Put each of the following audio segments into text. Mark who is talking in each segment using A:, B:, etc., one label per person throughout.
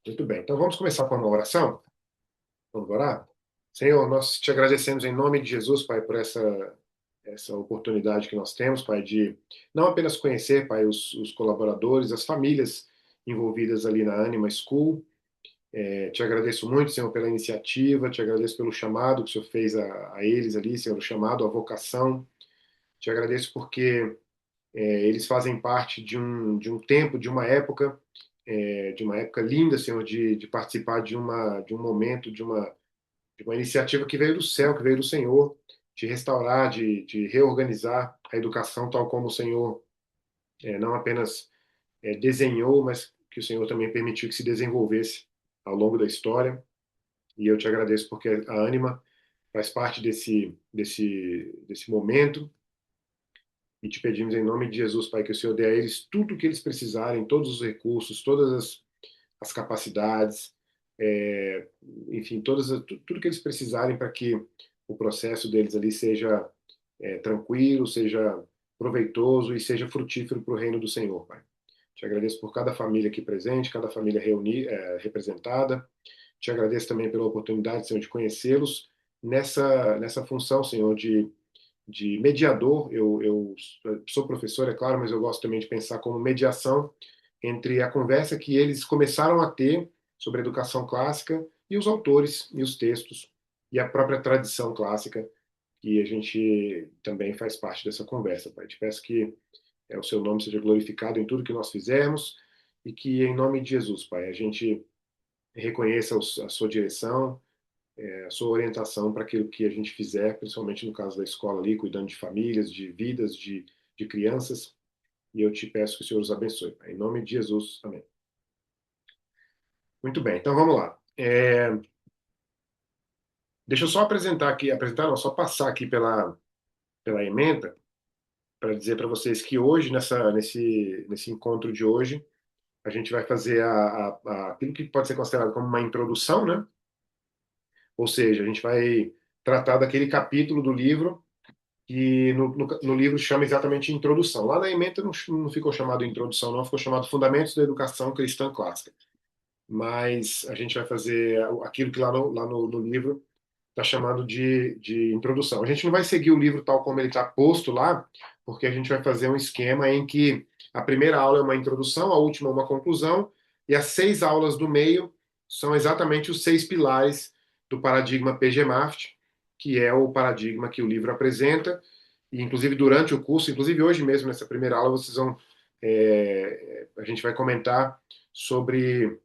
A: Muito bem, então vamos começar com uma oração? Vamos orar? Senhor, nós te agradecemos em nome de Jesus, Pai, por essa oportunidade que nós temos, Pai, de não apenas conhecer, Pai, os colaboradores, as famílias envolvidas ali na Anima School. Te agradeço muito, Senhor, pela iniciativa, te agradeço pelo chamado que o Senhor fez a eles ali, Senhor, o chamado, a vocação. Te agradeço porque eles fazem parte de um tempo, de uma época, de uma época linda, Senhor, de participar de um momento, de uma iniciativa que veio do céu, que veio do Senhor, de restaurar, de reorganizar a educação tal como o Senhor não apenas desenhou, mas que o Senhor também permitiu que se desenvolvesse ao longo da história. E eu te agradeço porque a Anima faz parte desse momento e te pedimos em nome de Jesus, Pai, que o Senhor dê a eles tudo o que eles precisarem, todos os recursos, todas as capacidades, é, enfim, tudo que eles precisarem para que o processo deles ali seja tranquilo, seja proveitoso e seja frutífero para o reino do Senhor, Pai. Te agradeço por cada família aqui presente, cada família representada. Te agradeço também pela oportunidade, Senhor, de conhecê-los nessa função, Senhor, de mediador. Eu sou professor, é claro, mas eu gosto também de pensar como mediação entre a conversa que eles começaram a ter sobre a educação clássica e os autores e os textos e a própria tradição clássica, que a gente também faz parte dessa conversa, Pai. Te peço que o seu nome seja glorificado em tudo que nós fizermos e que, em nome de Jesus, Pai, a gente reconheça a sua direção, a sua orientação para aquilo que a gente fizer, principalmente no caso da escola ali, cuidando de famílias, de vidas, de crianças. E eu te peço que o Senhor os abençoe, Pai. Em nome de Jesus, amém. Muito bem, então vamos lá. Deixa eu só apresentar não, só passar aqui pela ementa, para dizer para vocês que hoje, nesse encontro de hoje, a gente vai fazer aquilo que pode ser considerado como uma introdução, né? Ou seja, a gente vai tratar daquele capítulo do livro que no livro chama exatamente introdução. Lá na ementa não ficou chamado introdução, não, ficou chamado Fundamentos da Educação Cristã Clássica. Mas a gente vai fazer aquilo que lá no livro está chamado de introdução. A gente não vai seguir o livro tal como ele está posto lá, porque a gente vai fazer um esquema em que a primeira aula é uma introdução, a última é uma conclusão, e as 6 aulas do meio são exatamente os 6 pilares do paradigma PGMAFT, que é o paradigma que o livro apresenta, e inclusive durante o curso, inclusive hoje mesmo nessa primeira aula, vocês vão, a gente vai comentar sobre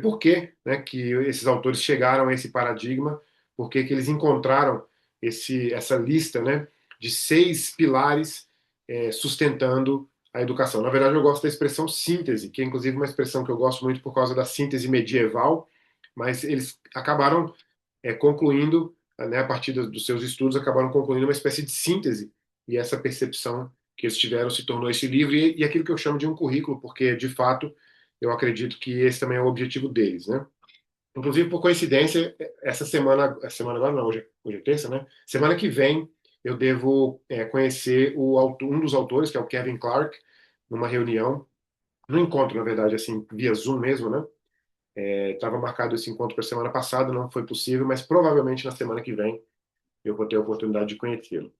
A: por que, né, que esses autores chegaram a esse paradigma, por que eles encontraram essa lista, né, de 6 pilares sustentando a educação. Na verdade, eu gosto da expressão síntese, que é inclusive uma expressão que eu gosto muito por causa da síntese medieval, mas eles acabaram concluindo, né, a partir dos seus estudos, acabaram concluindo uma espécie de síntese, e essa percepção que eles tiveram se tornou esse livro e aquilo que eu chamo de um currículo, porque, de fato, eu acredito que esse também é o objetivo deles, né? Inclusive, por coincidência, essa semana agora não, hoje é terça, né? Semana que vem eu devo conhecer um dos autores, que é o Kevin Clark, numa reunião, num encontro, na verdade, assim, via Zoom mesmo, né? Estava marcado esse encontro para a semana passada, não foi possível, mas provavelmente na semana que vem eu vou ter a oportunidade de conhecê-lo.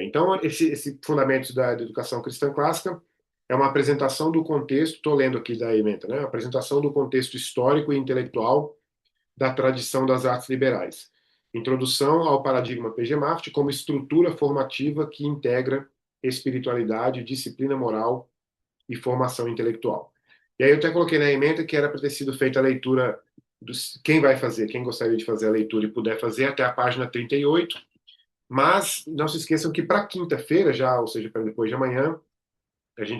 A: Então, esse Fundamentos da Educação Cristã Clássica é uma apresentação do contexto, estou lendo aqui da ementa, né? Apresentação do contexto histórico e intelectual da tradição das artes liberais. Introdução ao paradigma PGMAFT como estrutura formativa que integra espiritualidade, disciplina moral e formação intelectual. E aí eu até coloquei na ementa que era para ter sido feita a leitura quem vai fazer, quem gostaria de fazer a leitura e puder fazer até a página 38, mas não se esqueçam que para quinta-feira já, ou seja, para depois de amanhã,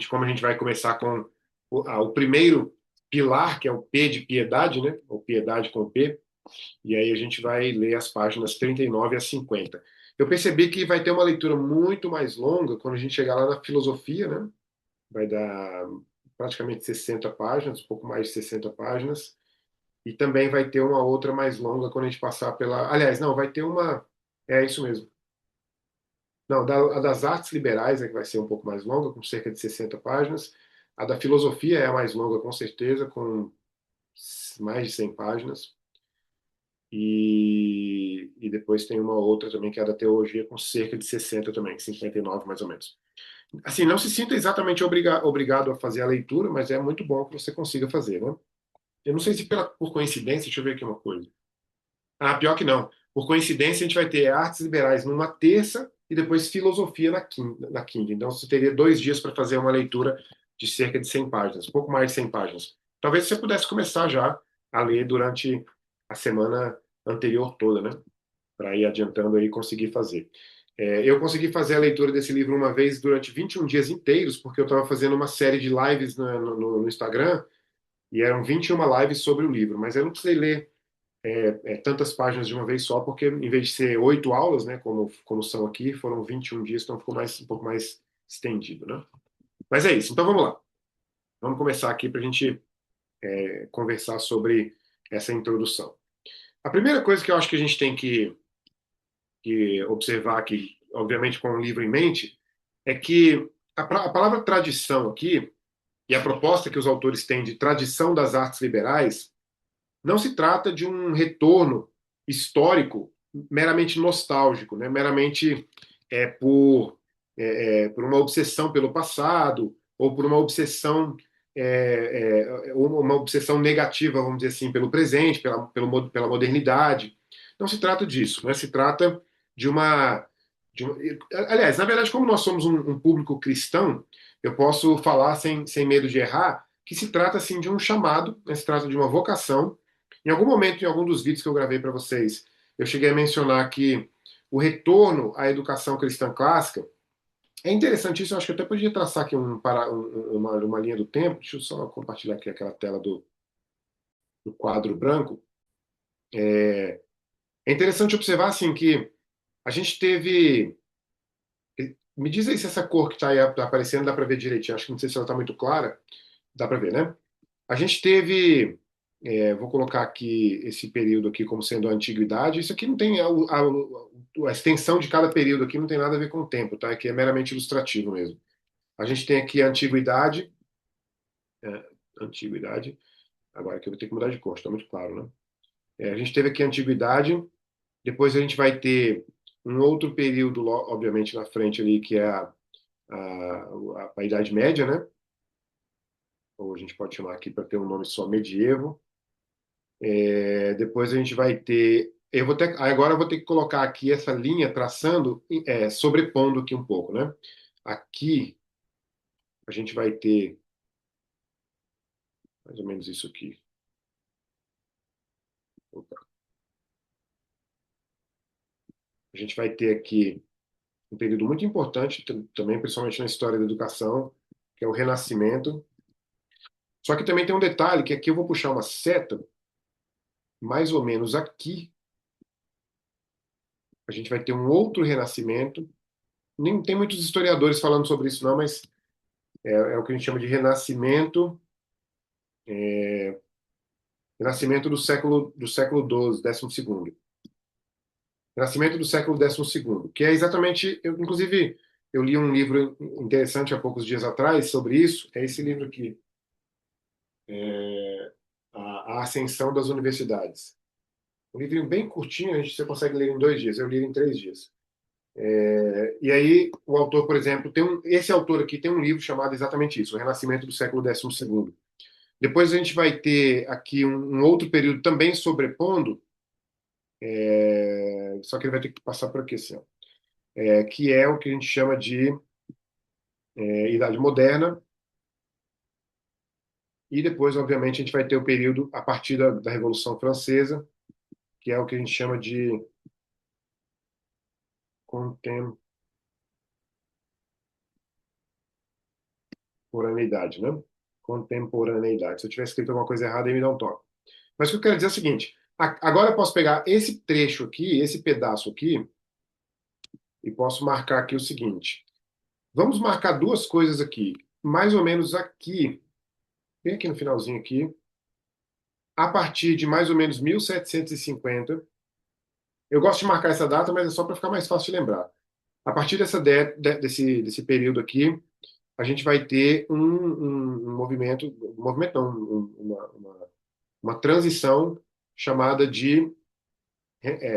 A: como a gente vai começar com o primeiro pilar, que é o P de piedade, né? Ou piedade com P, e aí a gente vai ler as páginas 39 a 50. Eu percebi que vai ter uma leitura muito mais longa quando a gente chegar lá na filosofia, né? Vai dar praticamente 60 páginas, um pouco mais de 60 páginas, e também vai ter uma outra mais longa quando a gente passar pela. Aliás, não, vai ter uma. É isso mesmo. Não, a das artes liberais é que vai ser um pouco mais longa, com cerca de 60 páginas. A da filosofia é a mais longa, com certeza, com mais de 100 páginas. E depois tem uma outra também, que é a da teologia, com cerca de 60 também, 59 mais ou menos. Assim, não se sinta exatamente obrigado a fazer a leitura, mas é muito bom que você consiga fazer, né? Eu não sei se por coincidência, deixa eu ver aqui uma coisa. Ah, pior que não. Por coincidência, a gente vai ter artes liberais numa terça e depois filosofia na quinta. Então, você teria 2 dias para fazer uma leitura de cerca de 100 páginas, um pouco mais de 100 páginas. Talvez você pudesse começar já a ler durante a semana anterior toda, né? Para ir adiantando aí e conseguir fazer. Eu consegui fazer a leitura desse livro uma vez durante 21 dias inteiros, porque eu estava fazendo uma série de lives no Instagram, e eram 21 lives sobre o livro, mas eu não precisei ler tantas páginas de uma vez só, porque em vez de ser 8 aulas, né, como são aqui, foram 21 dias, então ficou um pouco mais estendido, né? Mas é isso, então vamos lá. Vamos começar aqui para a gente conversar sobre essa introdução. A primeira coisa que eu acho que a gente tem que observar aqui, obviamente com o livro em mente, é que a palavra tradição aqui, e a proposta que os autores têm de tradição das artes liberais, não se trata de um retorno histórico meramente nostálgico, né? Meramente por uma obsessão pelo passado ou por uma obsessão uma obsessão negativa, vamos dizer assim, pelo presente, pela modernidade. Não se trata disso, né? Se trata de uma. Aliás, na verdade, como nós somos um público cristão, eu posso falar sem medo de errar que se trata assim de um chamado, né? Se trata de uma vocação. Em algum momento, em algum dos vídeos que eu gravei para vocês, eu cheguei a mencionar que o retorno à educação cristã clássica é interessantíssimo. Eu acho que eu até podia traçar aqui uma linha do tempo. Deixa eu só compartilhar aqui aquela tela do quadro branco. É interessante observar assim que a gente teve. Me diz aí se essa cor que está aí tá aparecendo dá para ver direitinho. Acho que não sei se ela está muito clara. Dá para ver, né? A gente teve, vou colocar aqui esse período aqui como sendo a antiguidade. Isso aqui não tem a extensão de cada período aqui não tem nada a ver com o tempo, tá? Aqui é meramente ilustrativo mesmo. A gente tem aqui a antiguidade, é, antiguidade. Agora aqui eu vou ter que mudar de cor, está muito claro, né? A gente teve aqui a antiguidade. Depois a gente vai ter um outro período, obviamente na frente ali que é a Idade Média, né? Ou a gente pode chamar aqui para ter um nome só medievo. Depois a gente vai ter. Agora eu vou ter que colocar aqui essa linha traçando, sobrepondo aqui um pouco, né? Aqui a gente vai ter mais ou menos isso aqui. Opa. A gente vai ter aqui um período muito importante também, principalmente na história da educação, que é o Renascimento. Só que também tem um detalhe, que aqui eu vou puxar uma seta, mais ou menos aqui, a gente vai ter um outro Renascimento. Nem tem muitos historiadores falando sobre isso, não, mas é o que a gente chama de Renascimento. Renascimento do século XII, décimo segundo. Renascimento do século décimo segundo, que é exatamente, inclusive, eu li um livro interessante há poucos dias atrás sobre isso, é esse livro aqui, a Ascensão das Universidades. Um livro bem curtinho, você consegue ler em 2 dias, eu li em 3 dias. E aí, o autor, por exemplo, esse autor aqui tem um livro chamado exatamente isso, O Renascimento do século décimo segundo. Depois a gente vai ter aqui um outro período também sobrepondo, só que ele vai ter que passar por aqui, assim, ó, que é o que a gente chama de Idade Moderna, e depois, obviamente, a gente vai ter o período a partir da Revolução Francesa, que é o que a gente chama de contemporaneidade, né? Contemporaneidade. Se eu tiver escrito alguma coisa errada, aí me dá um toque. Mas o que eu quero dizer é o seguinte: agora eu posso pegar esse trecho aqui, esse pedaço aqui, e posso marcar aqui o seguinte. Vamos marcar duas coisas aqui. Mais ou menos aqui, bem aqui no finalzinho aqui, a partir de mais ou menos 1750. Eu gosto de marcar essa data, mas é só para ficar mais fácil de lembrar. A partir desse período aqui, a gente vai ter um movimento não, uma transição chamada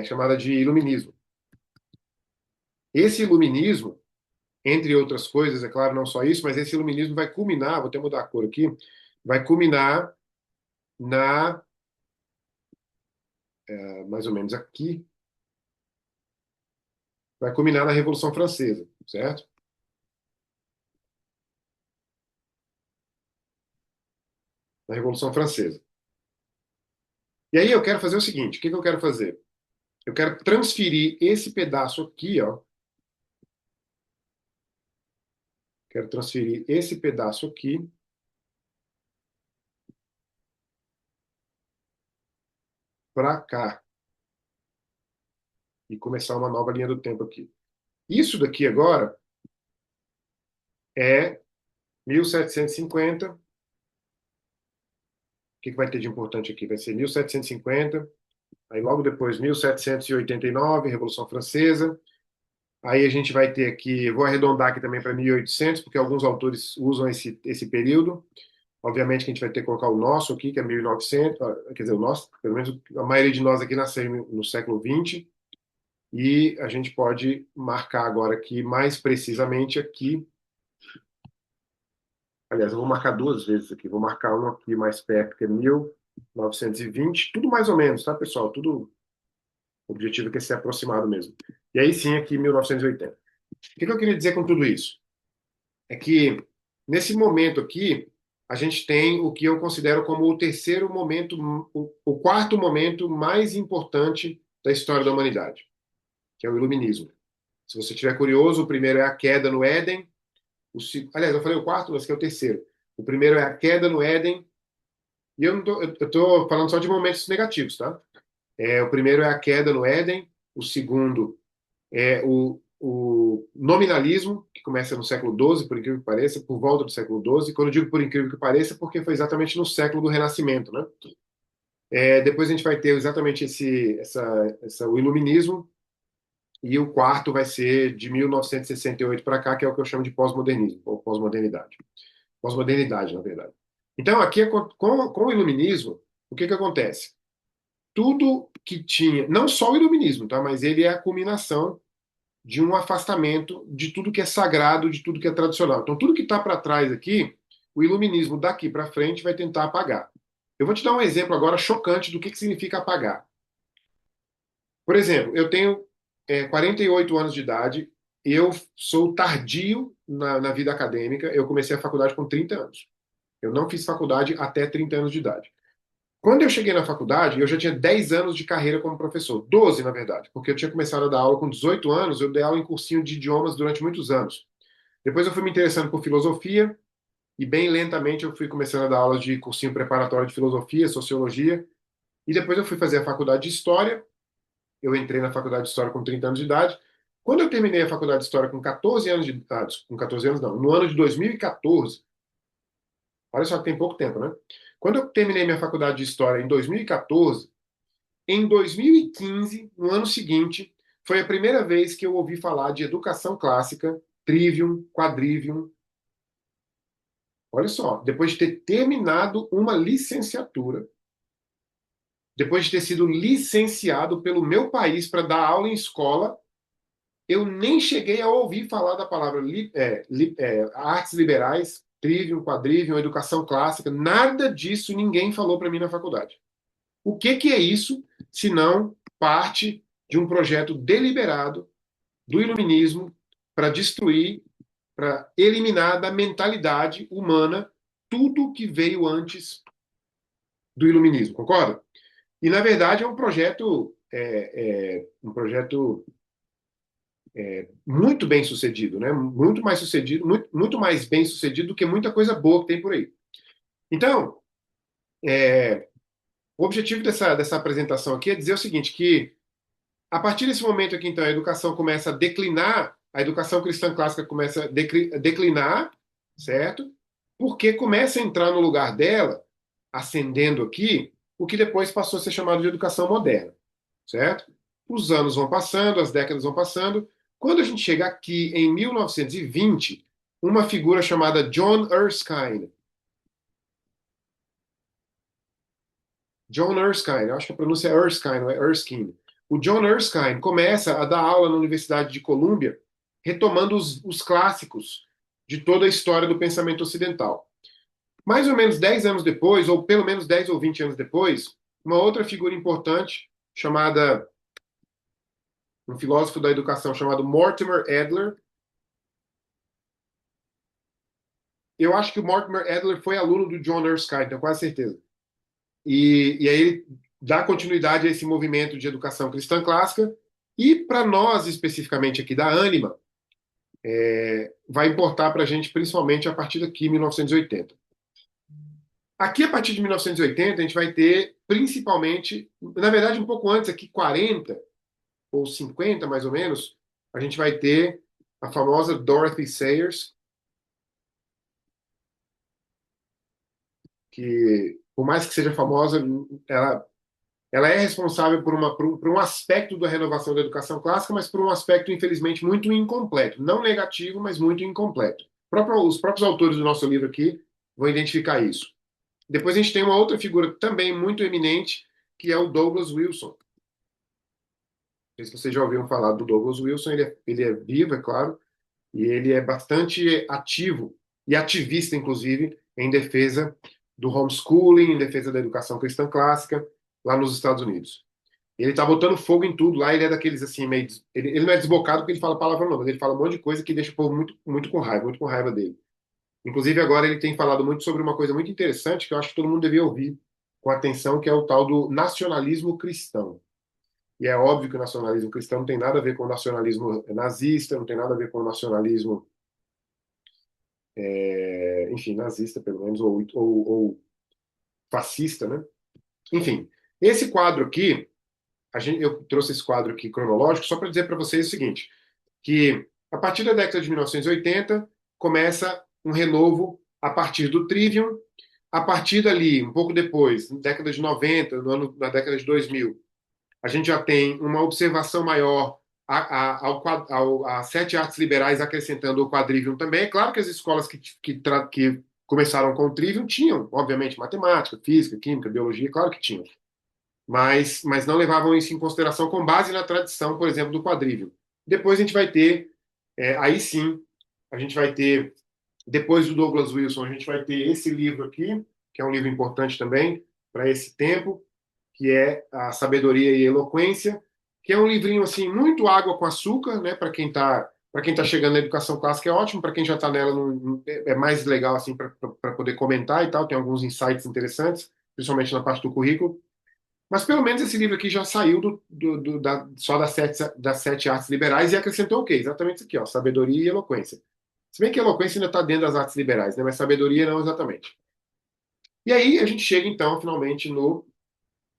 A: chamada de iluminismo. Esse iluminismo, entre outras coisas, é claro, não só isso, mas esse iluminismo vai culminar, vou até mudar a cor aqui, vai culminar na, mais ou menos aqui, vai culminar na Revolução Francesa, certo? Na Revolução Francesa. E aí eu quero fazer o seguinte, o que que eu quero fazer? Eu quero transferir esse pedaço aqui, ó, quero transferir esse pedaço aqui para cá e começar uma nova linha do tempo aqui. Isso daqui agora é 1750. O que que vai ter de importante aqui? Vai ser 1750, aí logo depois 1789, Revolução Francesa. Aí a gente vai ter aqui, vou arredondar aqui também para 1800, porque alguns autores usam esse período. Obviamente que a gente vai ter que colocar o nosso aqui, que é 1900, quer dizer, o nosso, pelo menos a maioria de nós aqui nasceu no século XX, e a gente pode marcar agora aqui, mais precisamente aqui. Aliás, eu vou marcar duas vezes aqui. Vou marcar um aqui mais perto, que é 1920. Tudo mais ou menos, tá, pessoal? Tudo. O objetivo é ser aproximado mesmo. E aí sim, aqui 1980. O que que eu queria dizer com tudo isso? É que, nesse momento aqui, a gente tem o que eu considero como o terceiro momento, o quarto momento mais importante da história da humanidade, que é o Iluminismo. Se você estiver curioso, o primeiro é a queda no Éden. Aliás, eu falei o quarto, mas que é o terceiro. O primeiro é a queda no Éden. E eu tô falando só de momentos negativos, tá? O primeiro é a queda no Éden. O segundo é o nominalismo, que começa no século XII, por incrível que pareça, por volta do século XII. Quando eu digo por incrível que pareça, porque foi exatamente no século do Renascimento, né? Depois a gente vai ter exatamente o iluminismo. E o quarto vai ser de 1968 para cá, que é o que eu chamo de pós-modernismo, ou pós-modernidade. Pós-modernidade, na verdade. Então, aqui, com o iluminismo, o que que acontece? Tudo que tinha, não só o iluminismo, tá? Mas ele é a culminação de um afastamento de tudo que é sagrado, de tudo que é tradicional. Então, tudo que está para trás aqui, o iluminismo daqui para frente vai tentar apagar. Eu vou te dar um exemplo agora chocante do que significa apagar. Por exemplo, eu tenho 48 anos de idade, eu sou tardio na vida acadêmica, eu comecei a faculdade com 30 anos. Eu não fiz faculdade até 30 anos de idade. Quando eu cheguei na faculdade, eu já tinha 10 anos de carreira como professor. 12, na verdade, porque eu tinha começado a dar aula com 18 anos, eu dei aula em cursinho de idiomas durante muitos anos. Depois eu fui me interessando por filosofia, e bem lentamente eu fui começando a dar aulas de cursinho preparatório de filosofia, sociologia, e depois eu fui fazer a faculdade de História. Eu entrei na faculdade de História com 30 anos de idade. Quando eu terminei a faculdade de História com 14 anos de idade, com 14 anos não, no ano de 2014, olha só que tem pouco tempo, né? Quando eu terminei minha faculdade de História em 2014, em 2015, no ano seguinte, foi a primeira vez que eu ouvi falar de educação clássica, trivium, quadrivium. Olha só, depois de ter terminado uma licenciatura, depois de ter sido licenciado pelo meu país para dar aula em escola, eu nem cheguei a ouvir falar da palavra artes liberais, trivium, quadrivium, educação clássica, nada disso ninguém falou para mim na faculdade. O que que é isso, se não parte de um projeto deliberado do iluminismo para destruir, para eliminar da mentalidade humana tudo que veio antes do iluminismo, concorda? E na verdade é um projeto muito bem sucedido, né? Muito mais sucedido, muito mais bem sucedido do que muita coisa boa que tem por aí. Então, o objetivo dessa apresentação aqui é dizer o seguinte, que a partir desse momento aqui, então, a educação começa a declinar, a educação cristã clássica começa a declinar, certo? Porque começa a entrar no lugar dela, ascendendo aqui, o que depois passou a ser chamado de educação moderna, certo? Os anos vão passando, as décadas vão passando. Quando a gente chega aqui em 1920, uma figura chamada John Erskine. John Erskine, eu acho que a pronúncia é Erskine, não é Erskine. O John Erskine começa a dar aula na Universidade de Colômbia, retomando os clássicos de toda a história do pensamento ocidental. Mais ou menos 10 anos depois, ou pelo menos 10 ou 20 anos depois, uma outra figura importante, chamada, um filósofo da educação chamado Mortimer Adler. Eu acho que o Mortimer Adler foi aluno do John Erskine, tenho quase certeza. E aí ele dá continuidade a esse movimento de educação cristã clássica. E para nós, especificamente aqui da Anima, vai importar para a gente principalmente a partir daqui, 1980. Aqui, a partir de 1980, a gente vai ter principalmente, na verdade, um pouco antes, aqui 40 ou 50 mais ou menos, a gente vai ter a famosa Dorothy Sayers, que, por mais que seja famosa, ela é responsável por um aspecto da renovação da educação clássica, mas por um aspecto, infelizmente, muito incompleto. Não negativo, mas muito incompleto. Os próprios autores do nosso livro aqui vão identificar isso. Depois a gente tem uma outra figura também muito eminente, que é o Douglas Wilson. Não sei se vocês já ouviram falar do Douglas Wilson, ele é vivo, é claro, e ele é bastante ativo e ativista, inclusive, em defesa do homeschooling, em defesa da educação cristã clássica, lá nos Estados Unidos. Ele tá botando fogo em tudo lá, ele é daqueles assim, meio. Ele não é desbocado porque ele fala palavra não, mas ele fala um monte de coisa que deixa o povo muito com raiva dele. Inclusive, agora ele tem falado muito sobre uma coisa muito interessante que eu acho que todo mundo devia ouvir com atenção, que é o tal do nacionalismo cristão. E é óbvio que o nacionalismo cristão não tem nada a ver com o nacionalismo nazista, não tem nada a ver com o nacionalismo, enfim, nazista, pelo menos, ou fascista, né? Enfim, esse quadro aqui, eu trouxe esse quadro aqui cronológico só para dizer para vocês o seguinte, que a partir da década de 1980 começa um renovo a partir do Trivium. A partir dali, um pouco depois, na década de 90, na década de 2000, a gente já tem uma observação maior a sete artes liberais acrescentando o quadrivium também. É claro que as escolas que começaram com o trivium tinham, obviamente, matemática, física, química, biologia, claro que tinham, mas não levavam isso em consideração com base na tradição, por exemplo, do quadrivium. Depois a gente vai ter, aí sim, a gente vai ter, depois do Douglas Wilson, a gente vai ter esse livro aqui, que é um livro importante também para esse tempo, que é A Sabedoria e Eloquência, que é um livrinho assim muito água com açúcar, né? Para quem tá chegando na educação clássica é ótimo, para quem já está nela é mais legal assim para poder comentar e tal. Tem alguns insights interessantes, principalmente na parte do currículo. Mas pelo menos esse livro aqui já saiu só das sete artes liberais e acrescentou o quê? Exatamente isso aqui, ó, sabedoria e eloquência. Se bem que a eloquência ainda está dentro das artes liberais, né? Mas sabedoria não exatamente. E aí a gente chega então finalmente no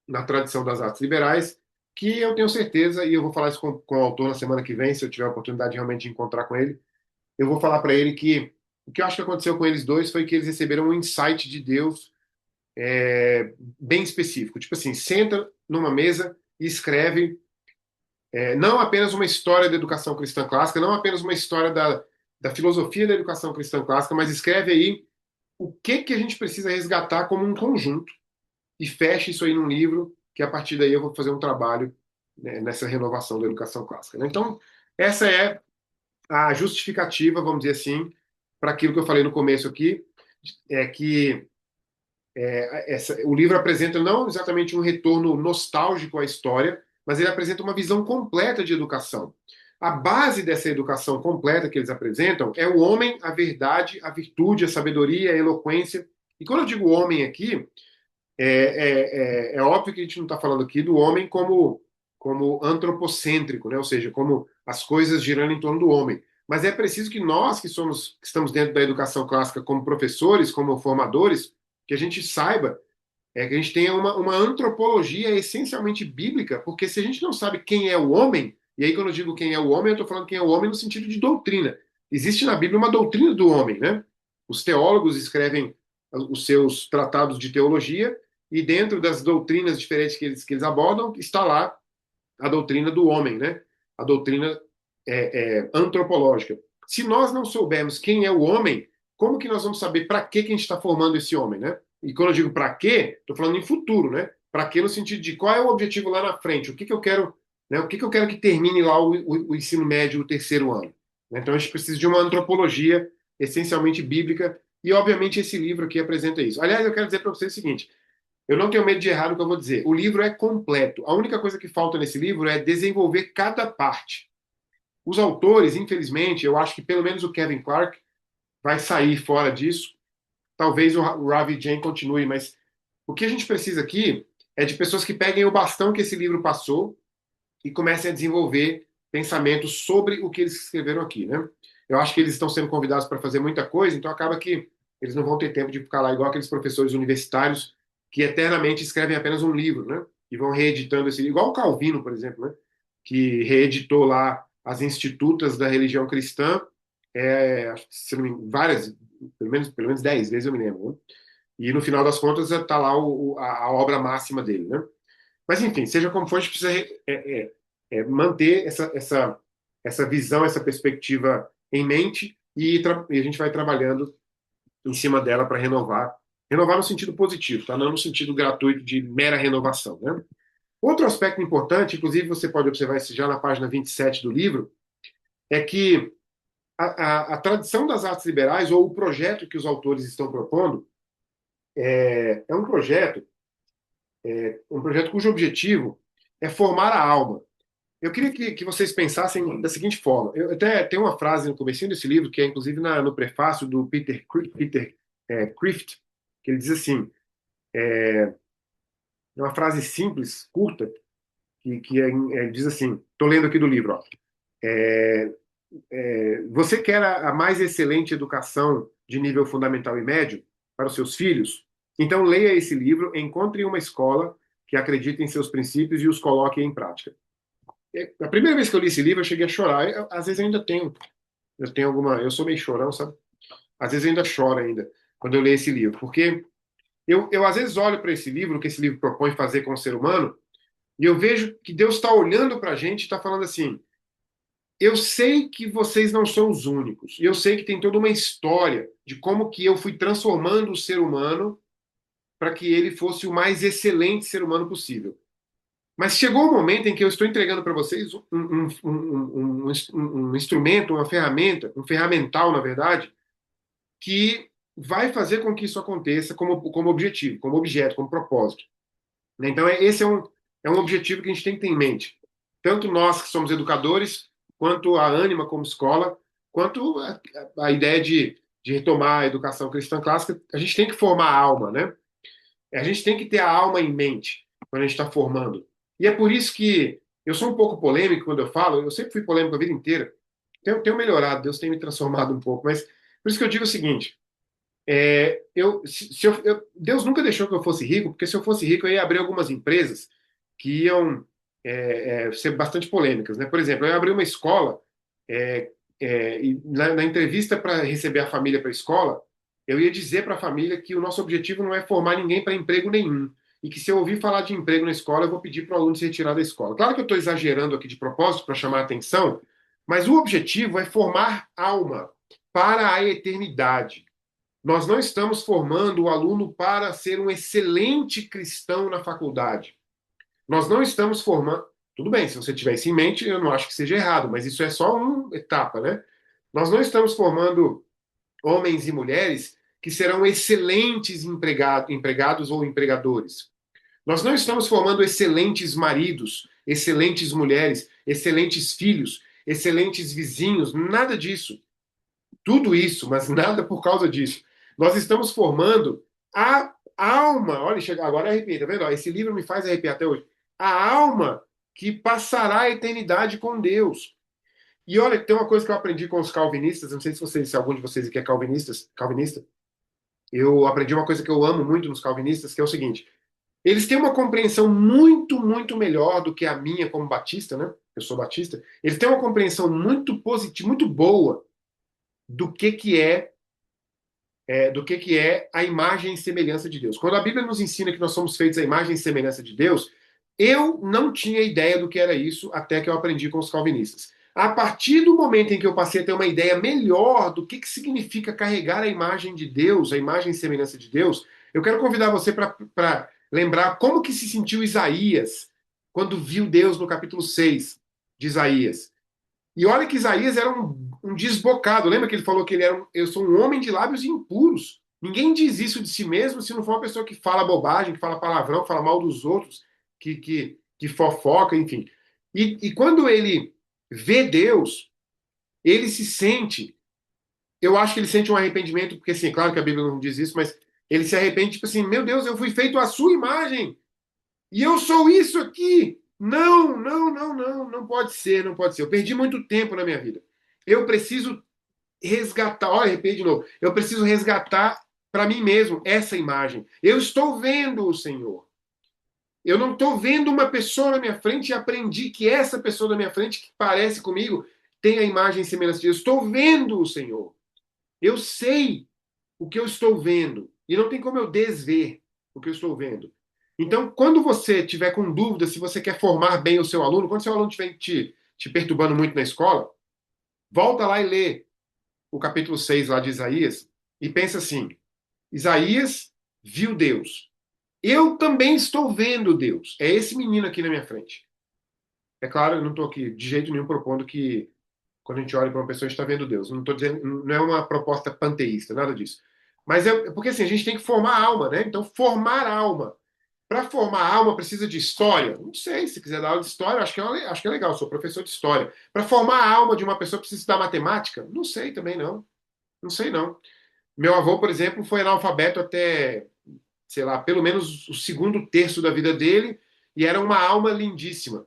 A: na tradição das artes liberais, que eu tenho certeza, e eu vou falar isso com o autor na semana que vem, se eu tiver a oportunidade realmente de encontrar com ele, eu vou falar para ele que o que eu acho que aconteceu com eles dois foi que eles receberam um insight de Deus bem específico. Tipo assim, senta numa mesa e escreve não apenas uma história da educação cristã clássica, não apenas uma história da filosofia da educação cristã clássica, mas escreve aí o que que a gente precisa resgatar como um conjunto e feche isso aí num livro, que a partir daí eu vou fazer um trabalho, né, nessa renovação da educação clássica, né? Então, essa é a justificativa, vamos dizer assim, para aquilo que eu falei no começo aqui, é que o livro apresenta não exatamente um retorno nostálgico à história, mas ele apresenta uma visão completa de educação. A base dessa educação completa que eles apresentam é o homem, a verdade, a virtude, a sabedoria, a eloquência. E quando eu digo homem aqui, é óbvio que a gente não está falando aqui do homem como antropocêntrico, né? Ou seja, como as coisas girando em torno do homem. Mas é preciso que nós, que estamos dentro da educação clássica, como professores, como formadores, que a gente saiba, que a gente tenha uma antropologia essencialmente bíblica, porque se a gente não sabe quem é o homem, e aí quando eu digo quem é o homem, eu estou falando quem é o homem no sentido de doutrina. Existe na Bíblia uma doutrina do homem, né? Os teólogos escrevem os seus tratados de teologia, e dentro das doutrinas diferentes que eles abordam, está lá a doutrina do homem, né? A doutrina antropológica. Se nós não soubermos quem é o homem, como que nós vamos saber para que a gente está formando esse homem, né? E quando eu digo para quê, estou falando em futuro, né? Para quê no sentido de qual é o objetivo lá na frente, o que eu quero, né? O que eu quero que termine lá o ensino médio, o terceiro ano. Então a gente precisa de uma antropologia essencialmente bíblica e obviamente esse livro aqui apresenta isso. Aliás, eu quero dizer para vocês o seguinte: eu não tenho medo de errar no que eu vou dizer. O livro é completo. A única coisa que falta nesse livro é desenvolver cada parte. Os autores, infelizmente, eu acho que pelo menos o Kevin Clark vai sair fora disso. Talvez o Ravi Jain continue, mas o que a gente precisa aqui é de pessoas que peguem o bastão que esse livro passou e comecem a desenvolver pensamentos sobre o que eles escreveram aqui, né? Eu acho que eles estão sendo convidados para fazer muita coisa, então acaba que eles não vão ter tempo de ficar lá igual aqueles professores universitários que eternamente escrevem apenas um livro, né? E vão reeditando esse, igual o Calvino, por exemplo, né? Que reeditou lá as Institutas da Religião Cristã, se não me engano, várias, pelo menos 10 vezes eu me lembro, né? E no final das contas está lá a obra máxima dele, né? Mas, enfim, seja como for, a gente precisa manter essa visão, essa perspectiva em mente e a gente vai trabalhando em cima dela para renovar. Renovar no sentido positivo, tá? Não no sentido gratuito de mera renovação, né? Outro aspecto importante, inclusive você pode observar isso já na página 27 do livro, é que a tradição das artes liberais, ou o projeto que os autores estão propondo, é um projeto cujo objetivo é formar a alma. Eu queria que vocês pensassem da seguinte forma. Eu até tenho uma frase no comecinho desse livro, que é inclusive no prefácio do Peter Crift, que ele diz assim, é uma frase simples, curta, que diz assim, estou lendo aqui do livro, ó, é, você quer a mais excelente educação de nível fundamental e médio para os seus filhos? Então leia esse livro, encontre uma escola que acredite em seus princípios e os coloque em prática. A primeira vez que eu li esse livro, eu cheguei a chorar. Às vezes eu ainda tenho. Eu tenho alguma. Eu sou meio chorão, sabe? Às vezes eu ainda choro ainda quando eu leio esse livro. Porque eu às vezes olho para esse livro, o que esse livro propõe fazer com o ser humano, e eu vejo que Deus está olhando para a gente e está falando assim: eu sei que vocês não são os únicos. E eu sei que tem toda uma história de como que eu fui transformando o ser humano para que ele fosse o mais excelente ser humano possível. Mas chegou o momento em que eu estou entregando para vocês um instrumento, uma ferramenta, um ferramental, na verdade, que vai fazer com que isso aconteça como objetivo, como objeto, como propósito. Então, esse é um objetivo que a gente tem que ter em mente. Tanto nós que somos educadores, quanto a Ânima como escola, quanto a ideia de retomar a educação cristã clássica, a gente tem que formar a alma, né? A gente tem que ter a alma em mente quando a gente está formando. E é por isso que eu sou um pouco polêmico quando eu falo, eu sempre fui polêmico a vida inteira. Tenho melhorado, Deus tem me transformado um pouco, mas por isso que eu digo o seguinte: Deus nunca deixou que eu fosse rico, porque se eu fosse rico eu ia abrir algumas empresas que iam ser bastante polêmicas, né? Por exemplo, eu ia abrir uma escola e na entrevista para receber a família para a escola, eu ia dizer para a família que o nosso objetivo não é formar ninguém para emprego nenhum. E que se eu ouvir falar de emprego na escola, eu vou pedir para o aluno se retirar da escola. Claro que eu estou exagerando aqui de propósito para chamar a atenção, mas o objetivo é formar alma para a eternidade. Nós não estamos formando o aluno para ser um excelente cristão na faculdade. Nós não estamos formando. Tudo bem, se você tiver isso em mente, eu não acho que seja errado, mas isso é só uma etapa, né? Nós não estamos formando homens e mulheres que serão excelentes empregados ou empregadores. Nós não estamos formando excelentes maridos, excelentes mulheres, excelentes filhos, excelentes vizinhos, nada disso. Tudo isso, mas nada por causa disso. Nós estamos formando a alma. Olha, agora arrepia, tá vendo? Esse livro me faz arrepiar até hoje. A alma que passará a eternidade com Deus. E olha, tem uma coisa que eu aprendi com os calvinistas, não sei se algum de vocês aqui é calvinista, eu aprendi uma coisa que eu amo muito nos calvinistas, que é o seguinte: eles têm uma compreensão muito, muito melhor do que a minha como batista, né? Eu sou batista. Eles têm uma compreensão muito positiva, muito boa do que é a imagem e semelhança de Deus. Quando a Bíblia nos ensina que nós somos feitos à imagem e semelhança de Deus, eu não tinha ideia do que era isso até que eu aprendi com os calvinistas. A partir do momento em que eu passei a ter uma ideia melhor do que significa carregar a imagem de Deus, a imagem e semelhança de Deus, eu quero convidar você para lembrar como que se sentiu Isaías quando viu Deus no capítulo 6 de Isaías. E olha que Isaías era um desbocado. Lembra que ele falou que eu sou um homem de lábios impuros. Ninguém diz isso de si mesmo se não for uma pessoa que fala bobagem, que fala palavrão, que fala mal dos outros, que fofoca, enfim. E quando ele vê Deus, ele se sente. Eu acho que ele sente um arrependimento, porque, assim, claro que a Bíblia não diz isso, mas ele se arrepende, tipo assim: meu Deus, eu fui feito à sua imagem. E eu sou isso aqui. Não, não, não, não, não pode ser, não pode ser. Eu perdi muito tempo na minha vida. Eu preciso resgatar, olha, repete de novo. Eu preciso resgatar para mim mesmo essa imagem. Eu estou vendo o Senhor. Eu não estou vendo uma pessoa na minha frente e aprendi que essa pessoa na minha frente, que parece comigo, tem a imagem e semelhança de Deus. Estou vendo o Senhor. Eu sei o que eu estou vendo. E não tem como eu desver o que eu estou vendo. Então, quando você tiver com dúvida se você quer formar bem o seu aluno, quando seu aluno estiver te perturbando muito na escola, volta lá e lê o capítulo 6 lá de Isaías e pensa assim: Isaías viu Deus. Eu também estou vendo Deus. É esse menino aqui na minha frente. É claro, eu não estou aqui de jeito nenhum propondo que quando a gente olha para uma pessoa, a gente está vendo Deus. Não estou dizendo, não é uma proposta panteísta, nada disso. Mas é porque assim, a gente tem que formar alma, né? Então, formar alma. Para formar alma precisa de história? Não sei, se quiser dar aula de história, acho que é legal, sou professor de história. Para formar a alma de uma pessoa precisa estudar matemática? Não sei também não. Não sei não. Meu avô, por exemplo, foi analfabeto até, sei lá, pelo menos o segundo terço da vida dele e era uma alma lindíssima.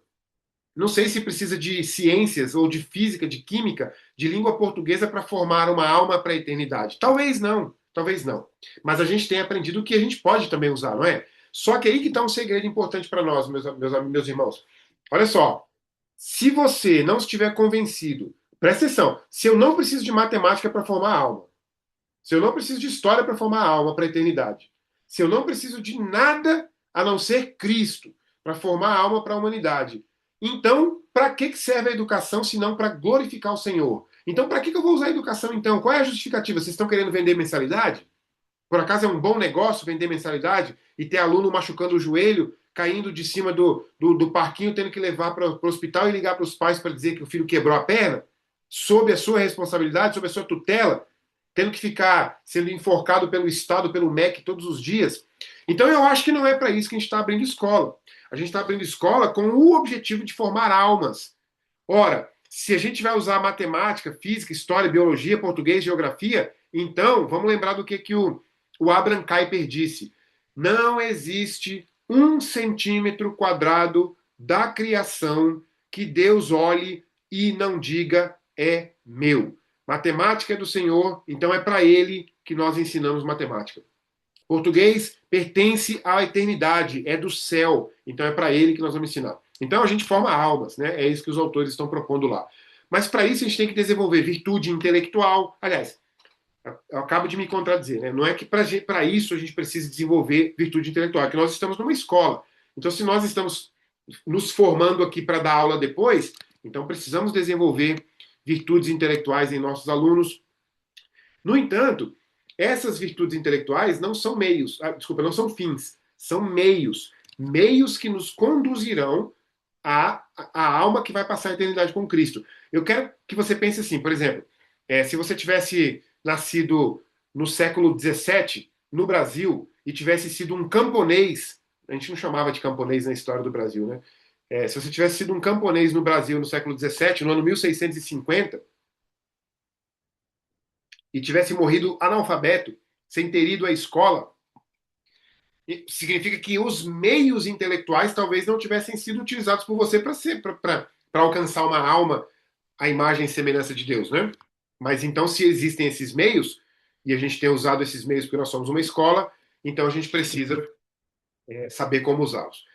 A: Não sei se precisa de ciências ou de física, de química, de língua portuguesa para formar uma alma para a eternidade. Talvez não, talvez não. Mas a gente tem aprendido que a gente pode também usar, não é? Só que aí que está um segredo importante para nós, meus irmãos. Olha só, se você não estiver convencido, presta atenção, se eu não preciso de matemática para formar alma, se eu não preciso de história para formar alma para a eternidade, se eu não preciso de nada a não ser Cristo para formar alma para a humanidade, então para que serve a educação se não para glorificar o Senhor? Então para que eu vou usar a educação então? Qual é a justificativa? Vocês estão querendo vender mensalidade? Por acaso é um bom negócio vender mensalidade e ter aluno machucando o joelho, caindo de cima do parquinho, tendo que levar para o hospital e ligar para os pais para dizer que o filho quebrou a perna? Sob a sua responsabilidade, sob a sua tutela? Tendo que ficar sendo enforcado pelo Estado, pelo MEC todos os dias. Então eu acho que não é para isso que a gente está abrindo escola. A gente está abrindo escola com o objetivo de formar almas. Ora, se a gente vai usar matemática, física, história, biologia, português, geografia, então vamos lembrar do que o Abraham Kuyper disse. Não existe 1 centímetro quadrado da criação que Deus olhe e não diga é meu. Matemática é do Senhor, então é para Ele que nós ensinamos matemática. Português pertence à eternidade, é do céu, então é para Ele que nós vamos ensinar. Então a gente forma almas, né? É isso que os autores estão propondo lá. Mas para isso a gente tem que desenvolver virtude intelectual. Aliás, eu acabo de me contradizer, né? Não é que para isso a gente precisa desenvolver virtude intelectual, é que nós estamos numa escola. Então, se nós estamos nos formando aqui para dar aula depois, então precisamos desenvolver virtudes intelectuais em nossos alunos. No entanto, essas virtudes intelectuais não são meios, desculpa, não são fins, são meios. Meios que nos conduzirão à alma que vai passar a eternidade com Cristo. Eu quero que você pense assim, por exemplo, se você tivesse nascido no século XVII, no Brasil, e tivesse sido um camponês, a gente não chamava de camponês na história do Brasil, né? Se você tivesse sido um camponês no Brasil no século XVII, no ano 1650, e tivesse morrido analfabeto, sem ter ido à escola, significa que os meios intelectuais talvez não tivessem sido utilizados por você para alcançar uma alma à imagem e semelhança de Deus, né? Mas então, se existem esses meios, e a gente tem usado esses meios porque nós somos uma escola, então a gente precisa saber como usá-los.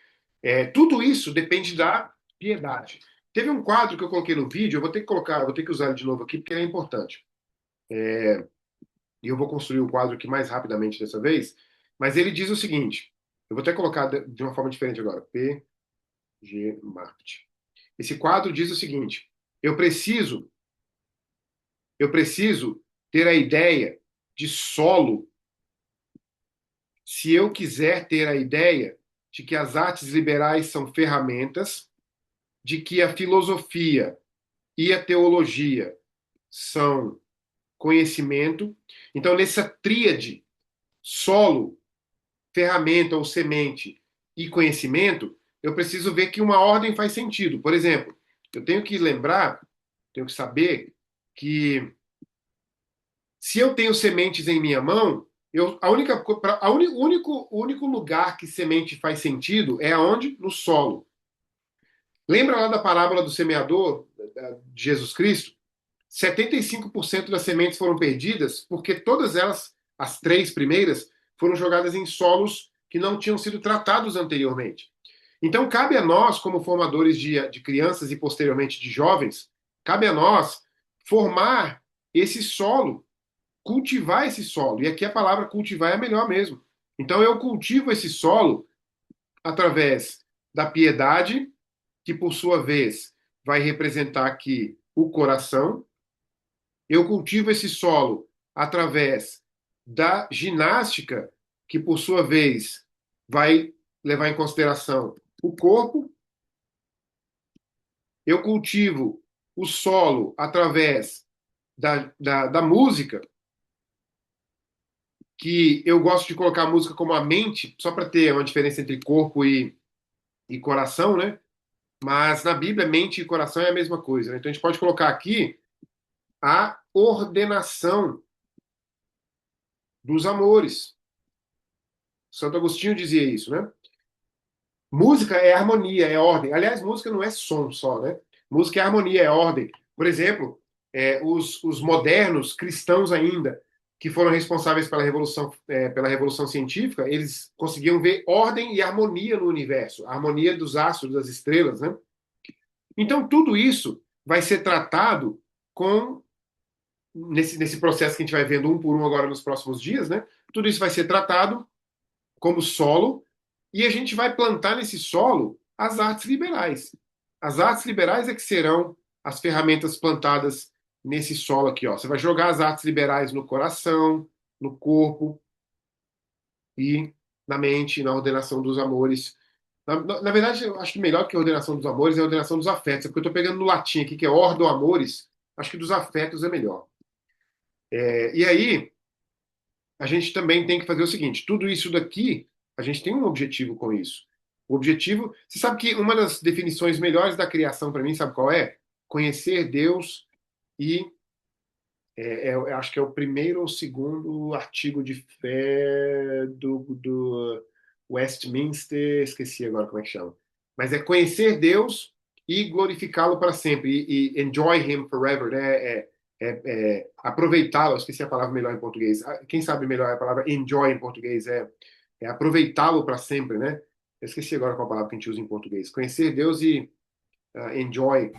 A: Tudo isso depende da piedade. Teve um quadro que eu coloquei no vídeo, eu vou ter que colocar, vou ter que usar ele de novo aqui porque ele é importante. E eu vou construir o quadro aqui mais rapidamente dessa vez, mas ele diz o seguinte, eu vou até colocar de uma forma diferente agora, PG Market. Esse quadro diz o seguinte, Eu preciso, eu preciso ter a ideia de solo se eu quiser ter a ideia de que as artes liberais são ferramentas, de que a filosofia e a teologia são conhecimento. Então, nessa tríade, solo, ferramenta ou semente e conhecimento, eu preciso ver que uma ordem faz sentido. Por exemplo, eu tenho que lembrar, tenho que saber que se eu tenho sementes em minha mão, o único lugar que semente faz sentido é aonde? No solo. Lembra lá da parábola do semeador de Jesus Cristo? 75% das sementes foram perdidas porque todas elas, as três primeiras, foram jogadas em solos que não tinham sido tratados anteriormente. Então, cabe a nós, como formadores de crianças e posteriormente de jovens, cabe a nós formar esse solo, cultivar esse solo. E aqui a palavra cultivar é a melhor mesmo. Então, eu cultivo esse solo através da piedade, que por sua vez vai representar aqui o coração. Eu cultivo esse solo através da ginástica, que por sua vez vai levar em consideração o corpo. Eu cultivo o solo através da música, que eu gosto de colocar a música como a mente, só para ter uma diferença entre corpo e coração, né? Mas na Bíblia, mente e coração é a mesma coisa, né? Então a gente pode colocar aqui a ordenação dos amores. Santo Agostinho dizia isso, né? Música é harmonia, é ordem. Aliás, música não é som só, né? Música é harmonia, é ordem. Por exemplo, os modernos cristãos ainda, que foram responsáveis pela revolução científica, eles conseguiam ver ordem e harmonia no universo, a harmonia dos astros, das estrelas, né? Então, tudo isso vai ser tratado com nesse processo que a gente vai vendo um por um agora nos próximos dias, né? Tudo isso vai ser tratado como solo, e a gente vai plantar nesse solo as artes liberais. As artes liberais é que serão as ferramentas plantadas nesse solo aqui, ó. Você vai jogar as artes liberais no coração, no corpo e na mente, na ordenação dos amores. Na verdade, eu acho que melhor que a ordenação dos amores é a ordenação dos afetos, é porque eu estou pegando no latim aqui, que é ordo amores, acho que dos afetos é melhor. E aí, a gente também tem que fazer o seguinte: tudo isso daqui, a gente tem um objetivo com isso. O objetivo, você sabe que uma das definições melhores da criação para mim, sabe qual é? Conhecer Deus e eu acho que é o primeiro ou segundo artigo de fé do Westminster, esqueci agora como é que chama. Mas é conhecer Deus e glorificá-lo para sempre, e enjoy him forever, né? Aproveitá-lo, esqueci a palavra melhor em português. Quem sabe melhor a palavra enjoy em português é aproveitá-lo para sempre, né? Eu esqueci agora qual a palavra que a gente usa em português. Conhecer Deus e enjoy.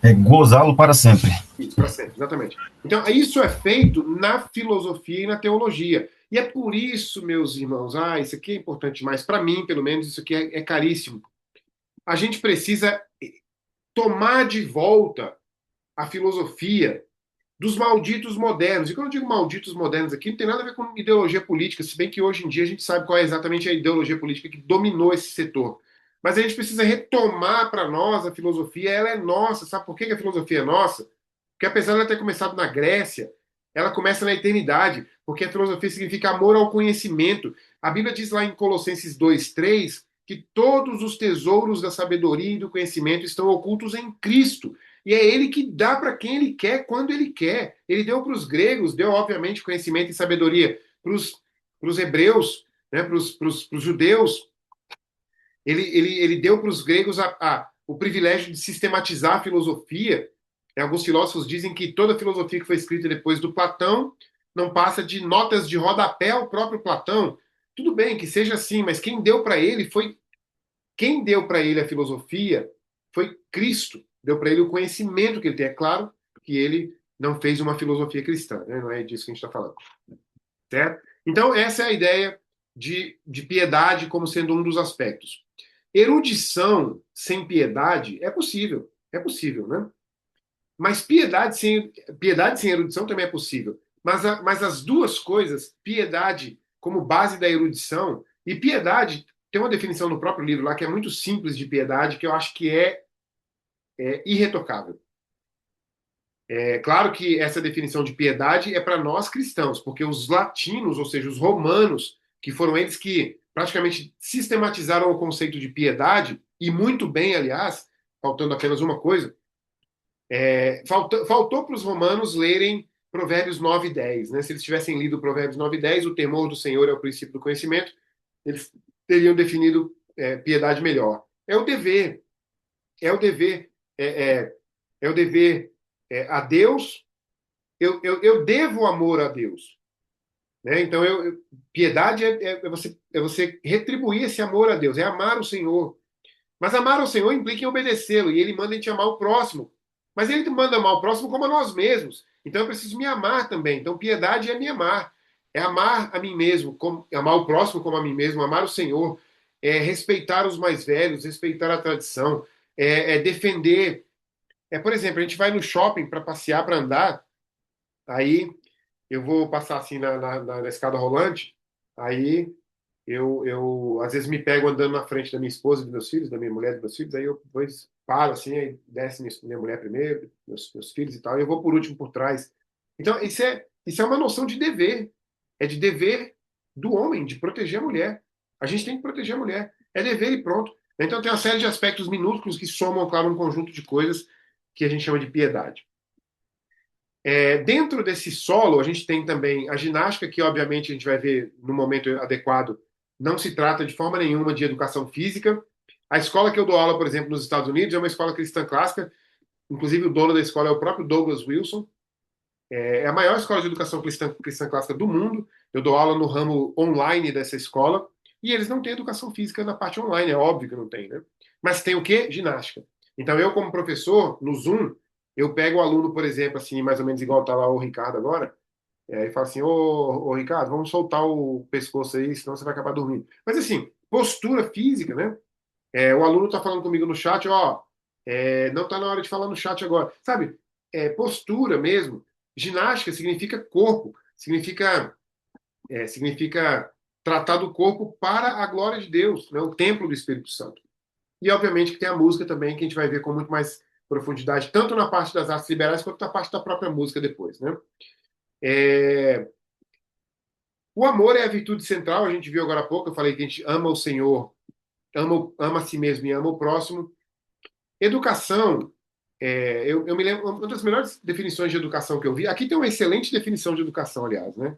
B: É gozá-lo para sempre.
A: Isso, para sempre, exatamente. Então, isso é feito na filosofia e na teologia. E é por isso, meus irmãos, isso aqui é importante demais. Para mim, pelo menos, isso aqui é caríssimo. A gente precisa tomar de volta a filosofia dos malditos modernos. E quando eu digo malditos modernos aqui, não tem nada a ver com ideologia política, se bem que hoje em dia a gente sabe qual é exatamente a ideologia política que dominou esse setor. Mas a gente precisa retomar para nós a filosofia, ela é nossa. Sabe por que a filosofia é nossa? Porque apesar de ela ter começado na Grécia, ela começa na eternidade, porque a filosofia significa amor ao conhecimento. A Bíblia diz lá em Colossenses 2:3 que todos os tesouros da sabedoria e do conhecimento estão ocultos em Cristo. E é ele que dá para quem ele quer, quando ele quer. Ele deu para os gregos, deu, obviamente, conhecimento e sabedoria para os hebreus, né, para os judeus. Ele deu para os gregos o privilégio de sistematizar a filosofia. Alguns filósofos dizem que toda a filosofia que foi escrita depois do Platão não passa de notas de rodapé ao próprio Platão. Tudo bem que seja assim, mas quem deu para ele a filosofia foi Cristo. Deu para ele o conhecimento que ele tem. É claro que ele não fez uma filosofia cristã, né? Não é disso que a gente está falando. Certo? Então, essa é a ideia de piedade como sendo um dos aspectos. Erudição sem piedade é possível. É possível, né? Mas piedade sem erudição também é possível. Mas as duas coisas, piedade como base da erudição, e piedade, tem uma definição no próprio livro lá que é muito simples de piedade, que eu acho que é irretocável. É claro que essa definição de piedade é para nós cristãos, porque os latinos, ou seja, os romanos, que foram eles que praticamente sistematizaram o conceito de piedade, e muito bem, aliás, faltando apenas uma coisa, faltou para os romanos lerem Provérbios 9 e 10. Né? Se eles tivessem lido Provérbios 9 e 10, o temor do Senhor é o princípio do conhecimento, eles teriam definido piedade melhor. É o dever, é o dever, é, é, é o dever a Deus. Eu devo amor a Deus. Né? Então, piedade é você retribuir esse amor a Deus, é amar o Senhor. Mas amar ao Senhor implica em obedecê-lo, e ele manda a gente amar o próximo. Mas ele manda amar o próximo como a nós mesmos. Então eu preciso me amar também. Então piedade é me amar. É amar a mim mesmo, amar o próximo como a mim mesmo, amar o Senhor, é respeitar os mais velhos, respeitar a tradição, é defender. Por exemplo, a gente vai no shopping para passear, para andar, aí eu vou passar assim na escada rolante, aí eu às vezes me pego andando na frente da minha esposa e dos meus filhos, da minha mulher e dos meus filhos, aí eu depois paro assim, aí desce minha mulher primeiro, meus filhos e tal, e eu vou por último por trás. Então, isso é uma noção de dever. É de dever do homem, de proteger a mulher. A gente tem que proteger a mulher. É dever e pronto. Então, tem uma série de aspectos minúsculos que somam, claro, um conjunto de coisas que a gente chama de piedade. Dentro desse solo, a gente tem também a ginástica, que obviamente a gente vai ver no momento adequado, não se trata de forma nenhuma de educação física. A escola que eu dou aula, por exemplo, nos Estados Unidos, é uma escola cristã clássica, inclusive o dono da escola é o próprio Douglas Wilson, é a maior escola de educação cristã clássica do mundo. Eu dou aula no ramo online dessa escola, e eles não têm educação física na parte online, é óbvio que não tem, né? Mas tem o quê? Ginástica. Então eu, como professor, no Zoom, eu pego o aluno, por exemplo, assim, mais ou menos igual tá lá o Ricardo agora, e falo assim, ô Ricardo, vamos soltar o pescoço aí, senão você vai acabar dormindo. Mas assim, postura física, né? O aluno está falando comigo no chat, ó, não está na hora de falar no chat agora. Sabe? Postura mesmo. Ginástica significa corpo, significa tratar do corpo para a glória de Deus, né? O templo do Espírito Santo. E obviamente que tem a música também, que a gente vai ver com muito mais profundidade, tanto na parte das artes liberais quanto na parte da própria música depois, né? É, O amor é a virtude central, a gente viu agora há pouco, eu falei que a gente ama o Senhor, ama a si mesmo e ama o próximo. Educação, eu me lembro, uma das melhores definições de educação que eu vi, aqui tem uma excelente definição de educação, aliás, né?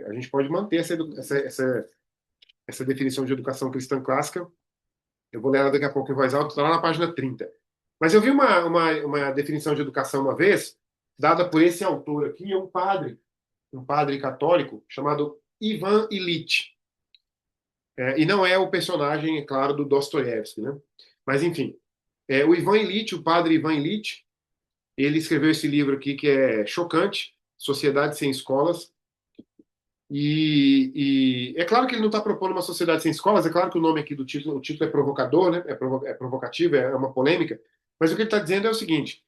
A: A gente pode manter essa definição de educação cristã clássica, eu vou ler ela daqui a pouco em voz alta, está lá na página 30. Mas eu vi uma definição de educação uma vez, dada por esse autor aqui, um padre católico, chamado Ivan Illich. E não é o personagem, é claro, do Dostoiévski, né? Mas, enfim, o Ivan Illich, o padre Ivan Illich, ele escreveu esse livro aqui que é chocante, Sociedade Sem Escolas. E é claro que ele não está propondo uma sociedade sem escolas, é claro que o nome aqui do título, o título é provocador, né? É provocativo, é uma polêmica, mas o que ele está dizendo é o seguinte: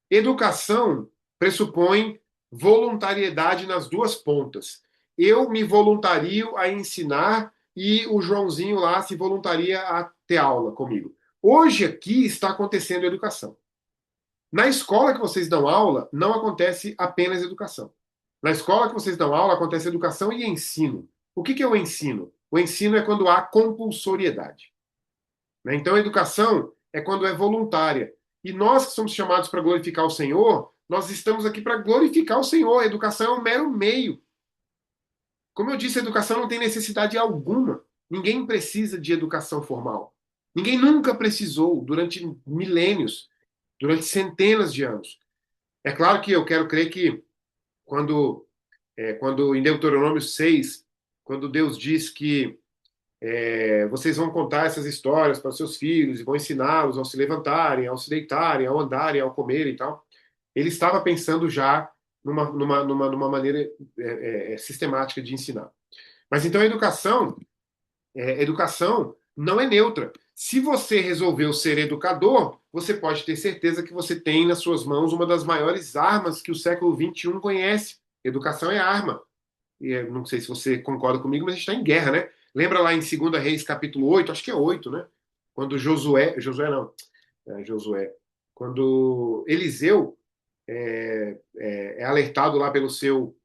A: educação pressupõe voluntariedade nas duas pontas. Eu me voluntario a ensinar e o Joãozinho lá se voluntaria a ter aula comigo. Hoje aqui está acontecendo educação. Na escola que vocês dão aula, não acontece apenas educação. Na escola que vocês dão aula, acontece educação e ensino. O que é o ensino? O ensino é quando há compulsoriedade. Né? Então, a educação é quando é voluntária. E nós que somos chamados para glorificar o Senhor, nós estamos aqui para glorificar o Senhor. A educação é um mero meio. Como eu disse, a educação não tem necessidade alguma. Ninguém precisa de educação formal. Ninguém nunca precisou durante milênios, durante centenas de anos. É claro que eu quero crer que quando em Deuteronômio 6, quando Deus diz que vocês vão contar essas histórias para os seus filhos e vão ensiná-los ao se levantarem, ao se deitarem, ao andarem, ao comerem e tal, ele estava pensando já numa maneira sistemática de ensinar. Mas então a educação não é neutra. Se você resolveu ser educador, você pode ter certeza que você tem nas suas mãos uma das maiores armas que o século XXI conhece. Educação é arma. E eu não sei se você concorda comigo, mas a gente está em guerra, né? Lembra lá em 2 Reis, capítulo 8, acho que é 8, né? Quando Josué não, Josué, quando Eliseu é alertado lá pelo seu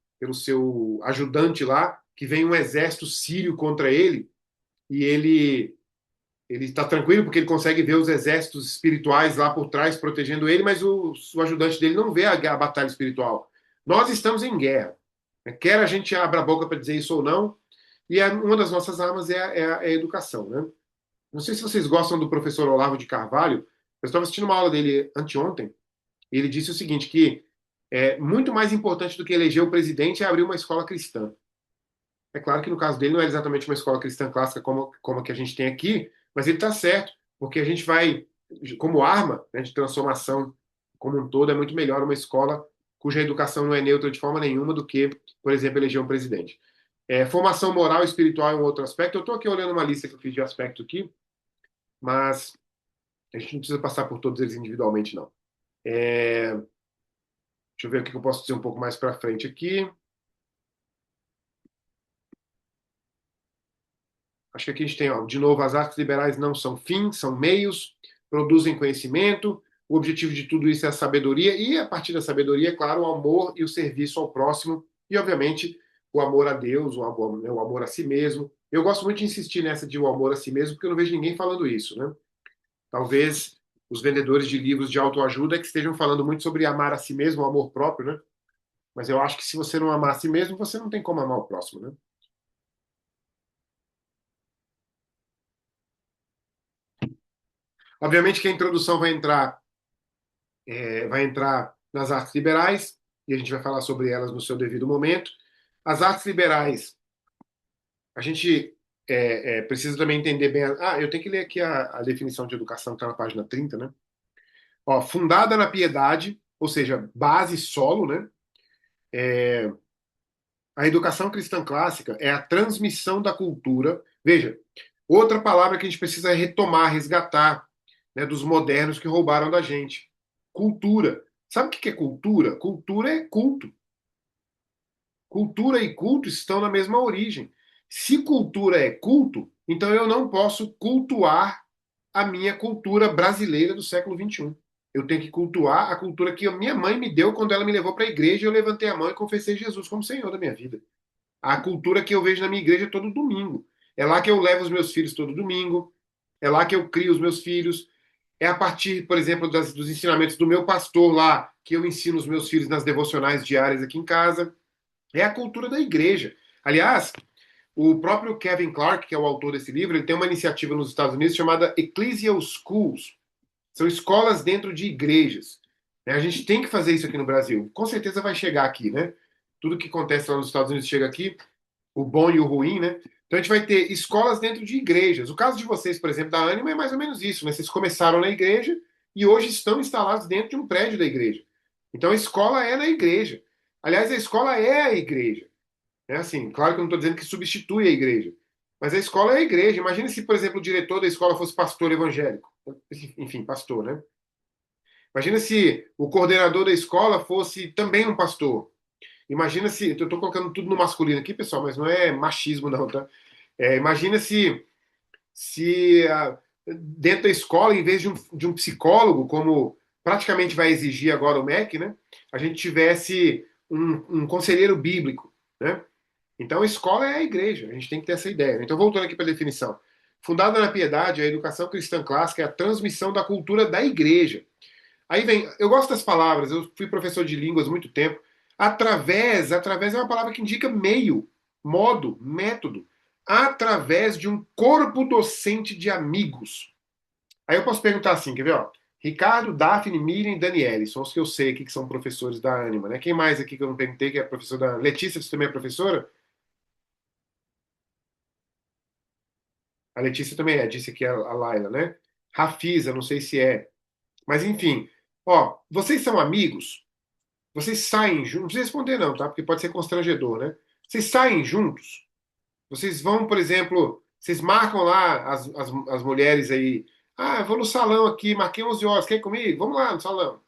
A: ajudante lá, que vem um exército sírio contra ele, e ele está tranquilo porque ele consegue ver os exércitos espirituais lá por trás protegendo ele, mas o ajudante dele não vê a batalha espiritual. Nós estamos em guerra. Quer a gente abra a boca para dizer isso ou não, e uma das nossas armas é a educação. Né? Não sei se vocês gostam do professor Olavo de Carvalho, eu estava assistindo uma aula dele anteontem, e ele disse o seguinte, que muito mais importante do que eleger o presidente é abrir uma escola cristã. É claro que no caso dele não é exatamente uma escola cristã clássica como a que a gente tem aqui, mas ele está certo, porque a gente vai, como arma, né, de transformação como um todo, é muito melhor uma escola cuja educação não é neutra de forma nenhuma do que, por exemplo, eleger um presidente. Formação moral e espiritual é um outro aspecto. Eu estou aqui olhando uma lista que eu fiz de aspecto aqui, mas a gente não precisa passar por todos eles individualmente, não. Deixa eu ver o que eu posso dizer um pouco mais para frente aqui. Acho que aqui a gente tem, ó, de novo, as artes liberais não são fins, são meios, produzem conhecimento. O objetivo de tudo isso é a sabedoria, e a partir da sabedoria, é claro, o amor e o serviço ao próximo, e, obviamente, o amor a Deus, o amor, né, o amor a si mesmo. Eu gosto muito de insistir nessa de o amor a si mesmo, porque eu não vejo ninguém falando isso, né? Talvez os vendedores de livros de autoajuda que estejam falando muito sobre amar a si mesmo, o amor próprio, né? Mas eu acho que se você não amar a si mesmo, você não tem como amar o próximo, né? Obviamente que a introdução vai entrar nas artes liberais, e a gente vai falar sobre elas no seu devido momento. As artes liberais, a gente precisa também entender bem. Eu tenho que ler aqui a definição de educação, que está na página 30, né? Ó, fundada na piedade, ou seja, base solo, né? A educação cristã clássica é a transmissão da cultura. Veja, outra palavra que a gente precisa retomar, resgatar, né, dos modernos que roubaram da gente. Cultura. Sabe o que é cultura? Cultura é culto. Cultura e culto estão na mesma origem. Se cultura é culto, então eu não posso cultuar a minha cultura brasileira do século XXI. Eu tenho que cultuar a cultura que a minha mãe me deu quando ela me levou para a igreja e eu levantei a mão e confessei Jesus como Senhor da minha vida. A cultura que eu vejo na minha igreja todo domingo. É lá que eu levo os meus filhos todo domingo. É lá que eu crio os meus filhos. É a partir, por exemplo, dos ensinamentos do meu pastor lá que eu ensino os meus filhos nas devocionais diárias aqui em casa. É a cultura da igreja. Aliás, o próprio Kevin Clark, que é o autor desse livro, ele tem uma iniciativa nos Estados Unidos chamada Ecclesial Schools. São escolas dentro de igrejas. A gente tem que fazer isso aqui no Brasil. Com certeza vai chegar aqui, né? Tudo que acontece lá nos Estados Unidos chega aqui, o bom e o ruim, né? Então a gente vai ter escolas dentro de igrejas. O caso de vocês, por exemplo, da Anima é mais ou menos isso, né? Vocês começaram na igreja e hoje estão instalados dentro de um prédio da igreja. Então a escola é na igreja. Aliás, a escola é a igreja. É assim, claro que eu não estou dizendo que substitui a igreja, mas a escola é a igreja. Imagine se, por exemplo, o diretor da escola fosse pastor evangélico. Enfim, pastor, né? Imagina se o coordenador da escola fosse também um pastor. Imagina se, eu estou colocando tudo no masculino aqui, pessoal, mas não é machismo não, tá? Imagina se dentro da escola, em vez de um psicólogo, como praticamente vai exigir agora o MEC, né? A gente tivesse um conselheiro bíblico, né? Então, a escola é a igreja, a gente tem que ter essa ideia. Então, voltando aqui para a definição. Fundada na piedade, a educação cristã clássica é a transmissão da cultura da igreja. Aí vem, eu gosto das palavras, eu fui professor de línguas há muito tempo. Através é uma palavra que indica meio, modo, método. Através de um corpo docente de amigos. Aí eu posso perguntar assim, quer ver? Ó? Ricardo, Daphne, Miriam e Daniele, são os que eu sei aqui que são professores da Anima, né? Quem mais aqui que eu não perguntei que é professor da... Letícia, você também é professora? A Letícia também é, disse aqui a Laila, né? Rafisa, não sei se é. Mas enfim, ó, vocês são amigos? Vocês saem juntos? Não precisa responder não, tá? Porque pode ser constrangedor, né? Vocês saem juntos? Vocês vão, por exemplo, vocês marcam lá as mulheres aí, Ah, eu vou no salão aqui, marquei 11 horas, quer ir comigo? Vamos lá no salão.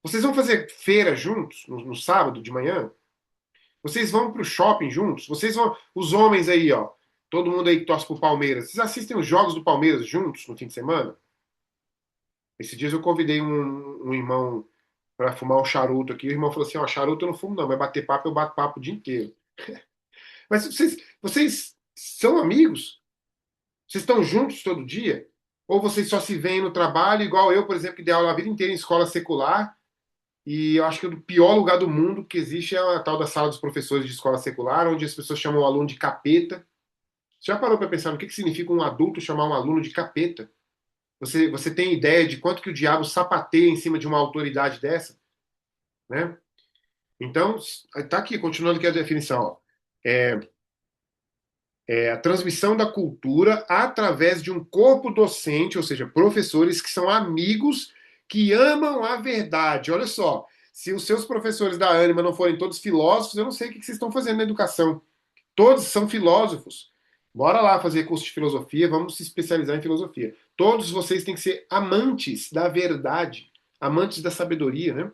A: Vocês vão fazer feira juntos, no sábado de manhã? Vocês vão pro shopping juntos? Vocês vão. Os homens aí, ó. Todo mundo aí que torce pro Palmeiras. Vocês assistem os jogos do Palmeiras juntos no fim de semana? Esses dias eu convidei um irmão para fumar um charuto aqui. O irmão falou assim: ó, charuto eu não fumo, não, mas bater papo eu bato papo o dia inteiro. Mas vocês são amigos? Vocês estão juntos todo dia? Ou vocês só se veem no trabalho, igual eu, por exemplo, que dei aula a vida inteira em escola secular, e eu acho que o pior lugar do mundo que existe é a tal da sala dos professores de escola secular, onde as pessoas chamam o aluno de capeta. Você já parou para pensar no que significa um adulto chamar um aluno de capeta? Você tem ideia de quanto que o diabo sapateia em cima de uma autoridade dessa? Né? Então, tá aqui, continuando aqui a definição. Ó. É, é a transmissão da cultura através de um corpo docente, ou seja, professores que são amigos, que amam a verdade. Olha só, se os seus professores da Anima não forem todos filósofos, eu não sei o que vocês estão fazendo na educação. Todos são filósofos. Bora lá fazer curso de filosofia, vamos se especializar em filosofia. Todos vocês têm que ser amantes da verdade, amantes da sabedoria, né?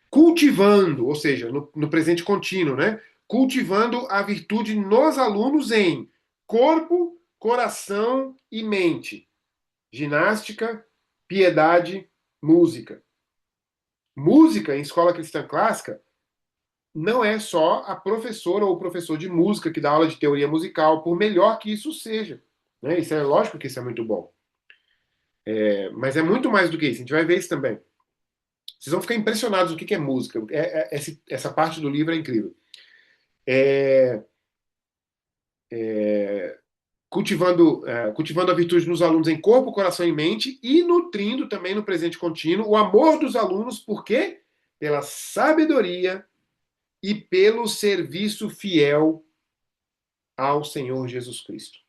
A: Cultivando, ou seja, no presente contínuo, né? Cultivando a virtude nos alunos em corpo, coração e mente. Ginástica, piedade, música. Música em escola cristã clássica não é só a professora ou o professor de música que dá aula de teoria musical, por melhor que isso seja. Né? Isso é lógico que isso é muito bom. Mas é muito mais do que isso. A gente vai ver isso também. Vocês vão ficar impressionados do que é música. Essa parte do livro é incrível. É, cultivando a virtude nos alunos em corpo, coração e mente e nutrindo também no presente contínuo o amor dos alunos, por quê? Pela sabedoria e pelo serviço fiel ao Senhor Jesus Cristo.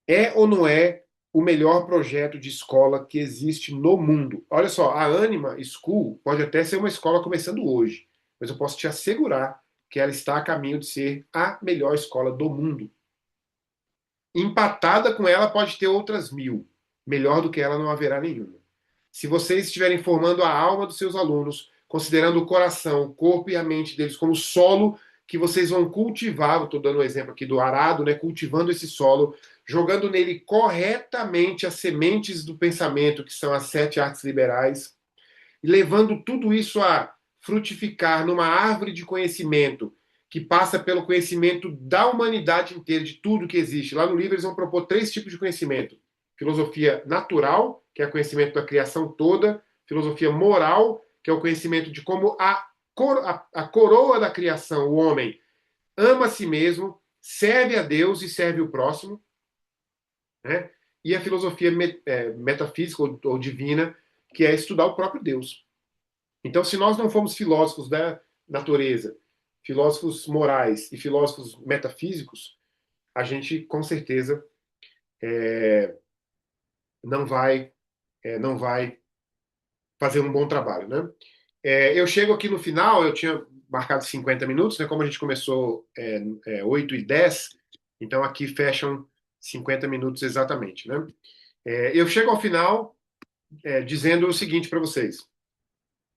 A: É ou não é o melhor projeto de escola que existe no mundo? Olha só, a Anima School pode até ser uma escola começando hoje, mas eu posso te assegurar que ela está a caminho de ser a melhor escola do mundo. Empatada com ela pode ter outras 1000. Melhor do que ela não haverá nenhuma. Se vocês estiverem formando a alma dos seus alunos, considerando o coração, o corpo e a mente deles como solo que vocês vão cultivar, estou dando o um exemplo aqui do arado, né, cultivando esse solo, jogando nele corretamente as sementes do pensamento, que são as 7 artes liberais, e levando tudo isso a frutificar numa árvore de conhecimento que passa pelo conhecimento da humanidade inteira, de tudo que existe. Lá no livro eles vão propor 3 tipos de conhecimento: filosofia natural, que é o conhecimento da criação toda; filosofia moral, que é o conhecimento de como a coroa da criação, o homem, ama a si mesmo, serve a Deus e serve o próximo, né? E a filosofia metafísica ou divina, que é estudar o próprio Deus. Então, se nós não formos filósofos da natureza, filósofos morais e filósofos metafísicos, a gente com certeza não vai, não vai fazer um bom trabalho, né? Eu chego aqui no final, eu tinha marcado 50 minutos, né? Como a gente começou 8h10, então aqui fecham 50 minutos exatamente, né? Eu chego ao final dizendo o seguinte para vocês.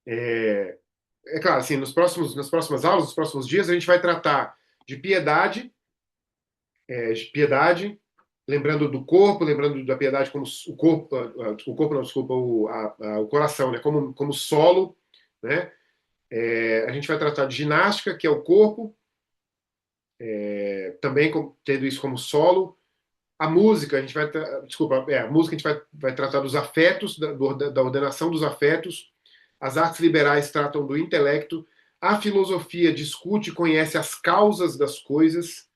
A: É claro, assim, nas próximas aulas, nos próximos dias, a gente vai tratar de piedade, lembrando do corpo, lembrando da piedade como o corpo não, desculpa, o coração, né, como solo, né? A gente vai tratar de ginástica, que é o corpo, também tendo isso como solo. A música, a gente vai, desculpa, a música a gente vai tratar dos afetos, da ordenação dos afetos. As artes liberais tratam do intelecto. A filosofia discute e conhece as causas das coisas.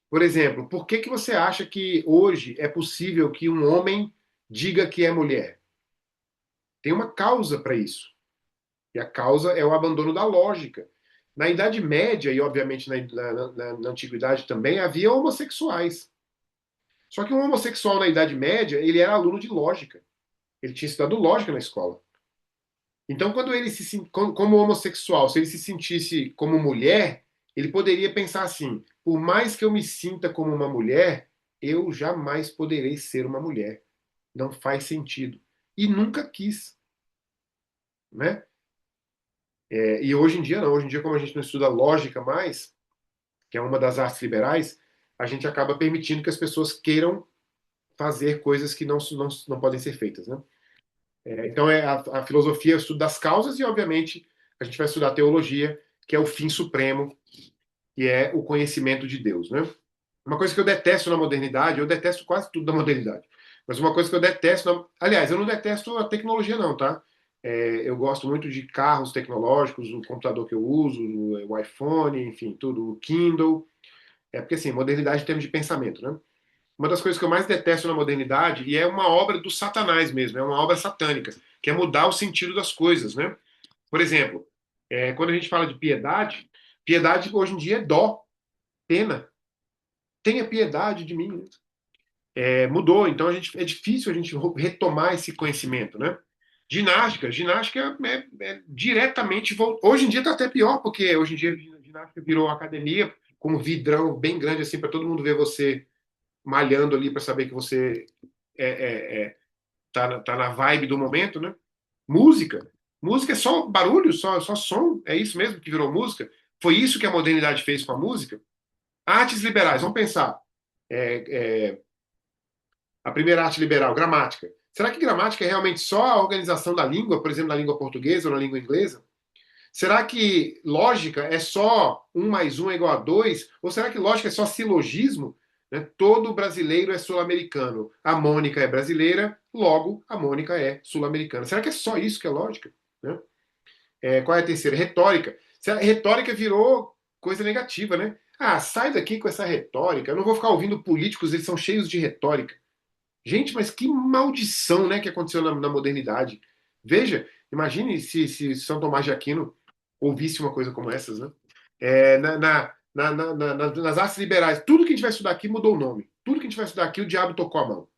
A: Por exemplo, por que você acha que hoje é possível que um homem diga que é mulher? Tem uma causa para isso. E a causa é o abandono da lógica. Na Idade Média, e obviamente na Antiguidade também, havia homossexuais. Só que um homossexual na Idade Média, ele era aluno de lógica. Ele tinha estudado lógica na escola. Então, quando ele como homossexual, se ele se sentisse como mulher, ele poderia pensar assim: por mais que eu me sinta como uma mulher, eu jamais poderei ser uma mulher. Não faz sentido. E nunca quis, né? E hoje em dia não. Hoje em dia, como a gente não estuda lógica mais, que é uma das artes liberais, a gente acaba permitindo que as pessoas queiram fazer coisas que não podem ser feitas, né? Então, a filosofia é o estudo das causas e, obviamente, a gente vai estudar a teologia, que é o fim supremo, que é o conhecimento de Deus, né? Uma coisa que eu detesto na modernidade, eu detesto quase tudo da modernidade, mas uma coisa que eu detesto, aliás, eu não detesto a tecnologia não, tá? Eu gosto muito de carros tecnológicos, o computador que eu uso, o iPhone, enfim, tudo, o Kindle. Porque assim, modernidade em termos de pensamento, né? Uma das coisas que eu mais detesto na modernidade, e é uma obra do Satanás mesmo, é uma obra satânica, que é mudar o sentido das coisas, né? Por exemplo, quando a gente fala de piedade, piedade hoje em dia é dó, pena. Tenha piedade de mim. Mudou, então é difícil a gente retomar esse conhecimento, né? Ginástica diretamente. Hoje em dia está até pior, porque hoje em dia a ginástica virou academia, com um vidrão bem grande assim para todo mundo ver você malhando ali para saber que você tá na vibe do momento, né? Música. Música é só barulho, só som. É isso mesmo que virou música. Foi isso que a modernidade fez com a música. Artes liberais, vamos pensar. É, a primeira arte liberal, gramática. Será que gramática é realmente só a organização da língua, por exemplo, na língua portuguesa ou na língua inglesa? Será que lógica é só um mais um é igual a dois? Ou será que lógica é só silogismo? Né? Todo brasileiro é sul-americano. A Mônica é brasileira, logo a Mônica é sul-americana. Será que é só isso que é lógica? Né? Qual é a terceira? Retórica. Retórica virou coisa negativa, né? Ah, sai daqui com essa retórica. Eu não vou ficar ouvindo políticos, eles são cheios de retórica. Gente, mas que maldição, né, que aconteceu na modernidade. Veja, imagine se São Tomás de Aquino ouvisse uma coisa como essas, né? Nas artes liberais, tudo que a gente vai estudar aqui mudou o nome. Tudo que a gente vai estudar aqui, o diabo tocou a mão.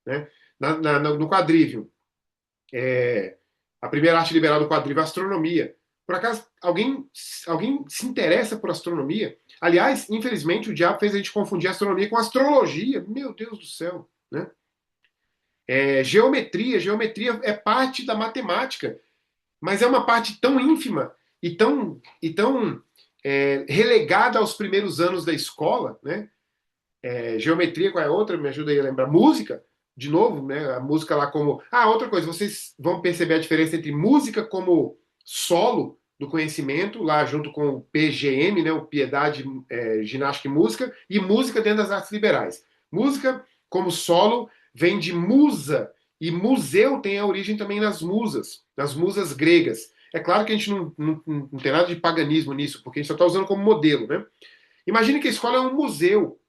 A: Né? No quadrívio, a primeira arte liberal do quadrívio, a astronomia. Por acaso, alguém se interessa por astronomia? Aliás, infelizmente, o diabo fez a gente confundir astronomia com astrologia. Meu Deus do céu, né? Geometria é parte da matemática, mas é uma parte tão ínfima e tão relegada aos primeiros anos da escola, né? Geometria, qual é a outra? Me ajuda aí a lembrar. Música, de novo, né? A música lá como. Ah, outra coisa, vocês vão perceber a diferença entre música como solo do conhecimento, lá junto com o PGM, né? O Piedade, Ginástica e Música, e música dentro das artes liberais. Música como solo vem de musa, e museu tem a origem também nas musas gregas. É claro que a gente não tem nada de paganismo nisso, porque a gente só está usando como modelo, né? Imagine que a escola é um museu.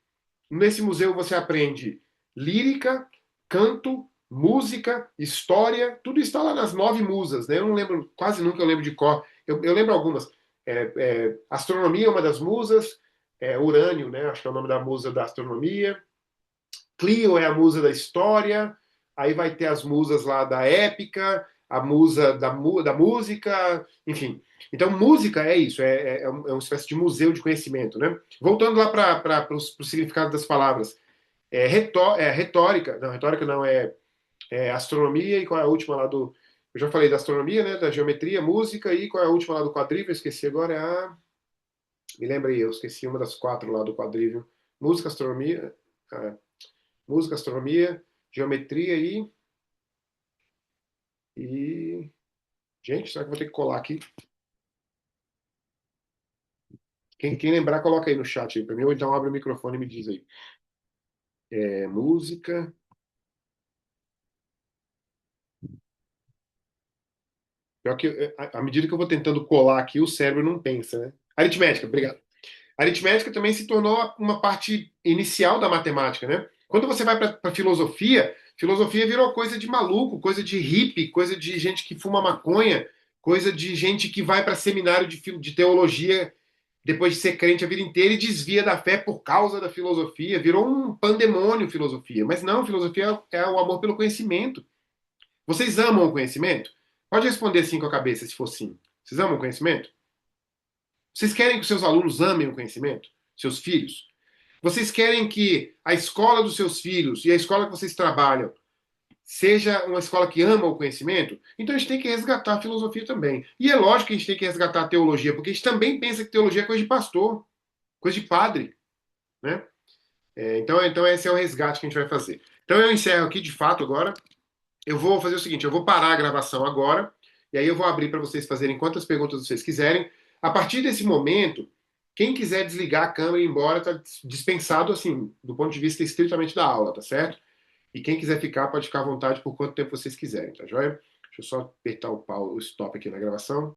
A: Nesse museu você aprende lírica, canto, música, história, tudo está lá nas 9 musas, né? Eu não lembro, quase nunca eu lembro de cor. Eu lembro algumas. Astronomia é uma das musas, Urânio, né? Acho que é o nome da musa da astronomia. Clio é a musa da história. Aí vai ter as musas lá da épica, a musa da música, enfim. Então, música é isso, é uma espécie de museu de conhecimento, né? Voltando lá para o significado das palavras. Retórica, não, retórica não, astronomia, e qual é a última lá do. Eu já falei da astronomia, né? Da geometria, música, e qual é a última lá do quadrívio? Eu esqueci agora, Me lembra aí, eu esqueci uma das 4 lá do quadrívio. Música, astronomia. Música, astronomia, geometria e. Gente, será que eu vou ter que colar aqui? Quem lembrar, coloca aí no chat aí pra mim, ou então abre o microfone e me diz aí. Música. Pior que, à medida que eu vou tentando colar aqui, o cérebro não pensa, né? Aritmética, obrigado. A aritmética também se tornou uma parte inicial da matemática, né? Quando você vai para filosofia, filosofia virou coisa de maluco, coisa de hippie, coisa de gente que fuma maconha, coisa de gente que vai para seminário de teologia depois de ser crente a vida inteira e desvia da fé por causa da filosofia. Virou um pandemônio filosofia. Mas não, filosofia é o amor pelo conhecimento. Vocês amam o conhecimento? Pode responder sim com a cabeça, se for sim. Vocês amam o conhecimento? Vocês querem que os seus alunos amem o conhecimento? Seus filhos? Vocês querem que a escola dos seus filhos e a escola que vocês trabalham seja uma escola que ama o conhecimento? Então a gente tem que resgatar a filosofia também. E é lógico que a gente tem que resgatar a teologia, porque a gente também pensa que teologia é coisa de pastor, coisa de padre, né? Então esse é o resgate que a gente vai fazer. Então eu encerro aqui de fato agora. Eu vou fazer o seguinte, eu vou parar a gravação agora, e aí eu vou abrir para vocês fazerem quantas perguntas vocês quiserem. A partir desse momento, quem quiser desligar a câmera e ir embora está dispensado, assim, do ponto de vista estritamente da aula, tá certo? E quem quiser ficar, pode ficar à vontade por quanto tempo vocês quiserem, tá joia? Deixa eu só apertar o stop aqui na gravação.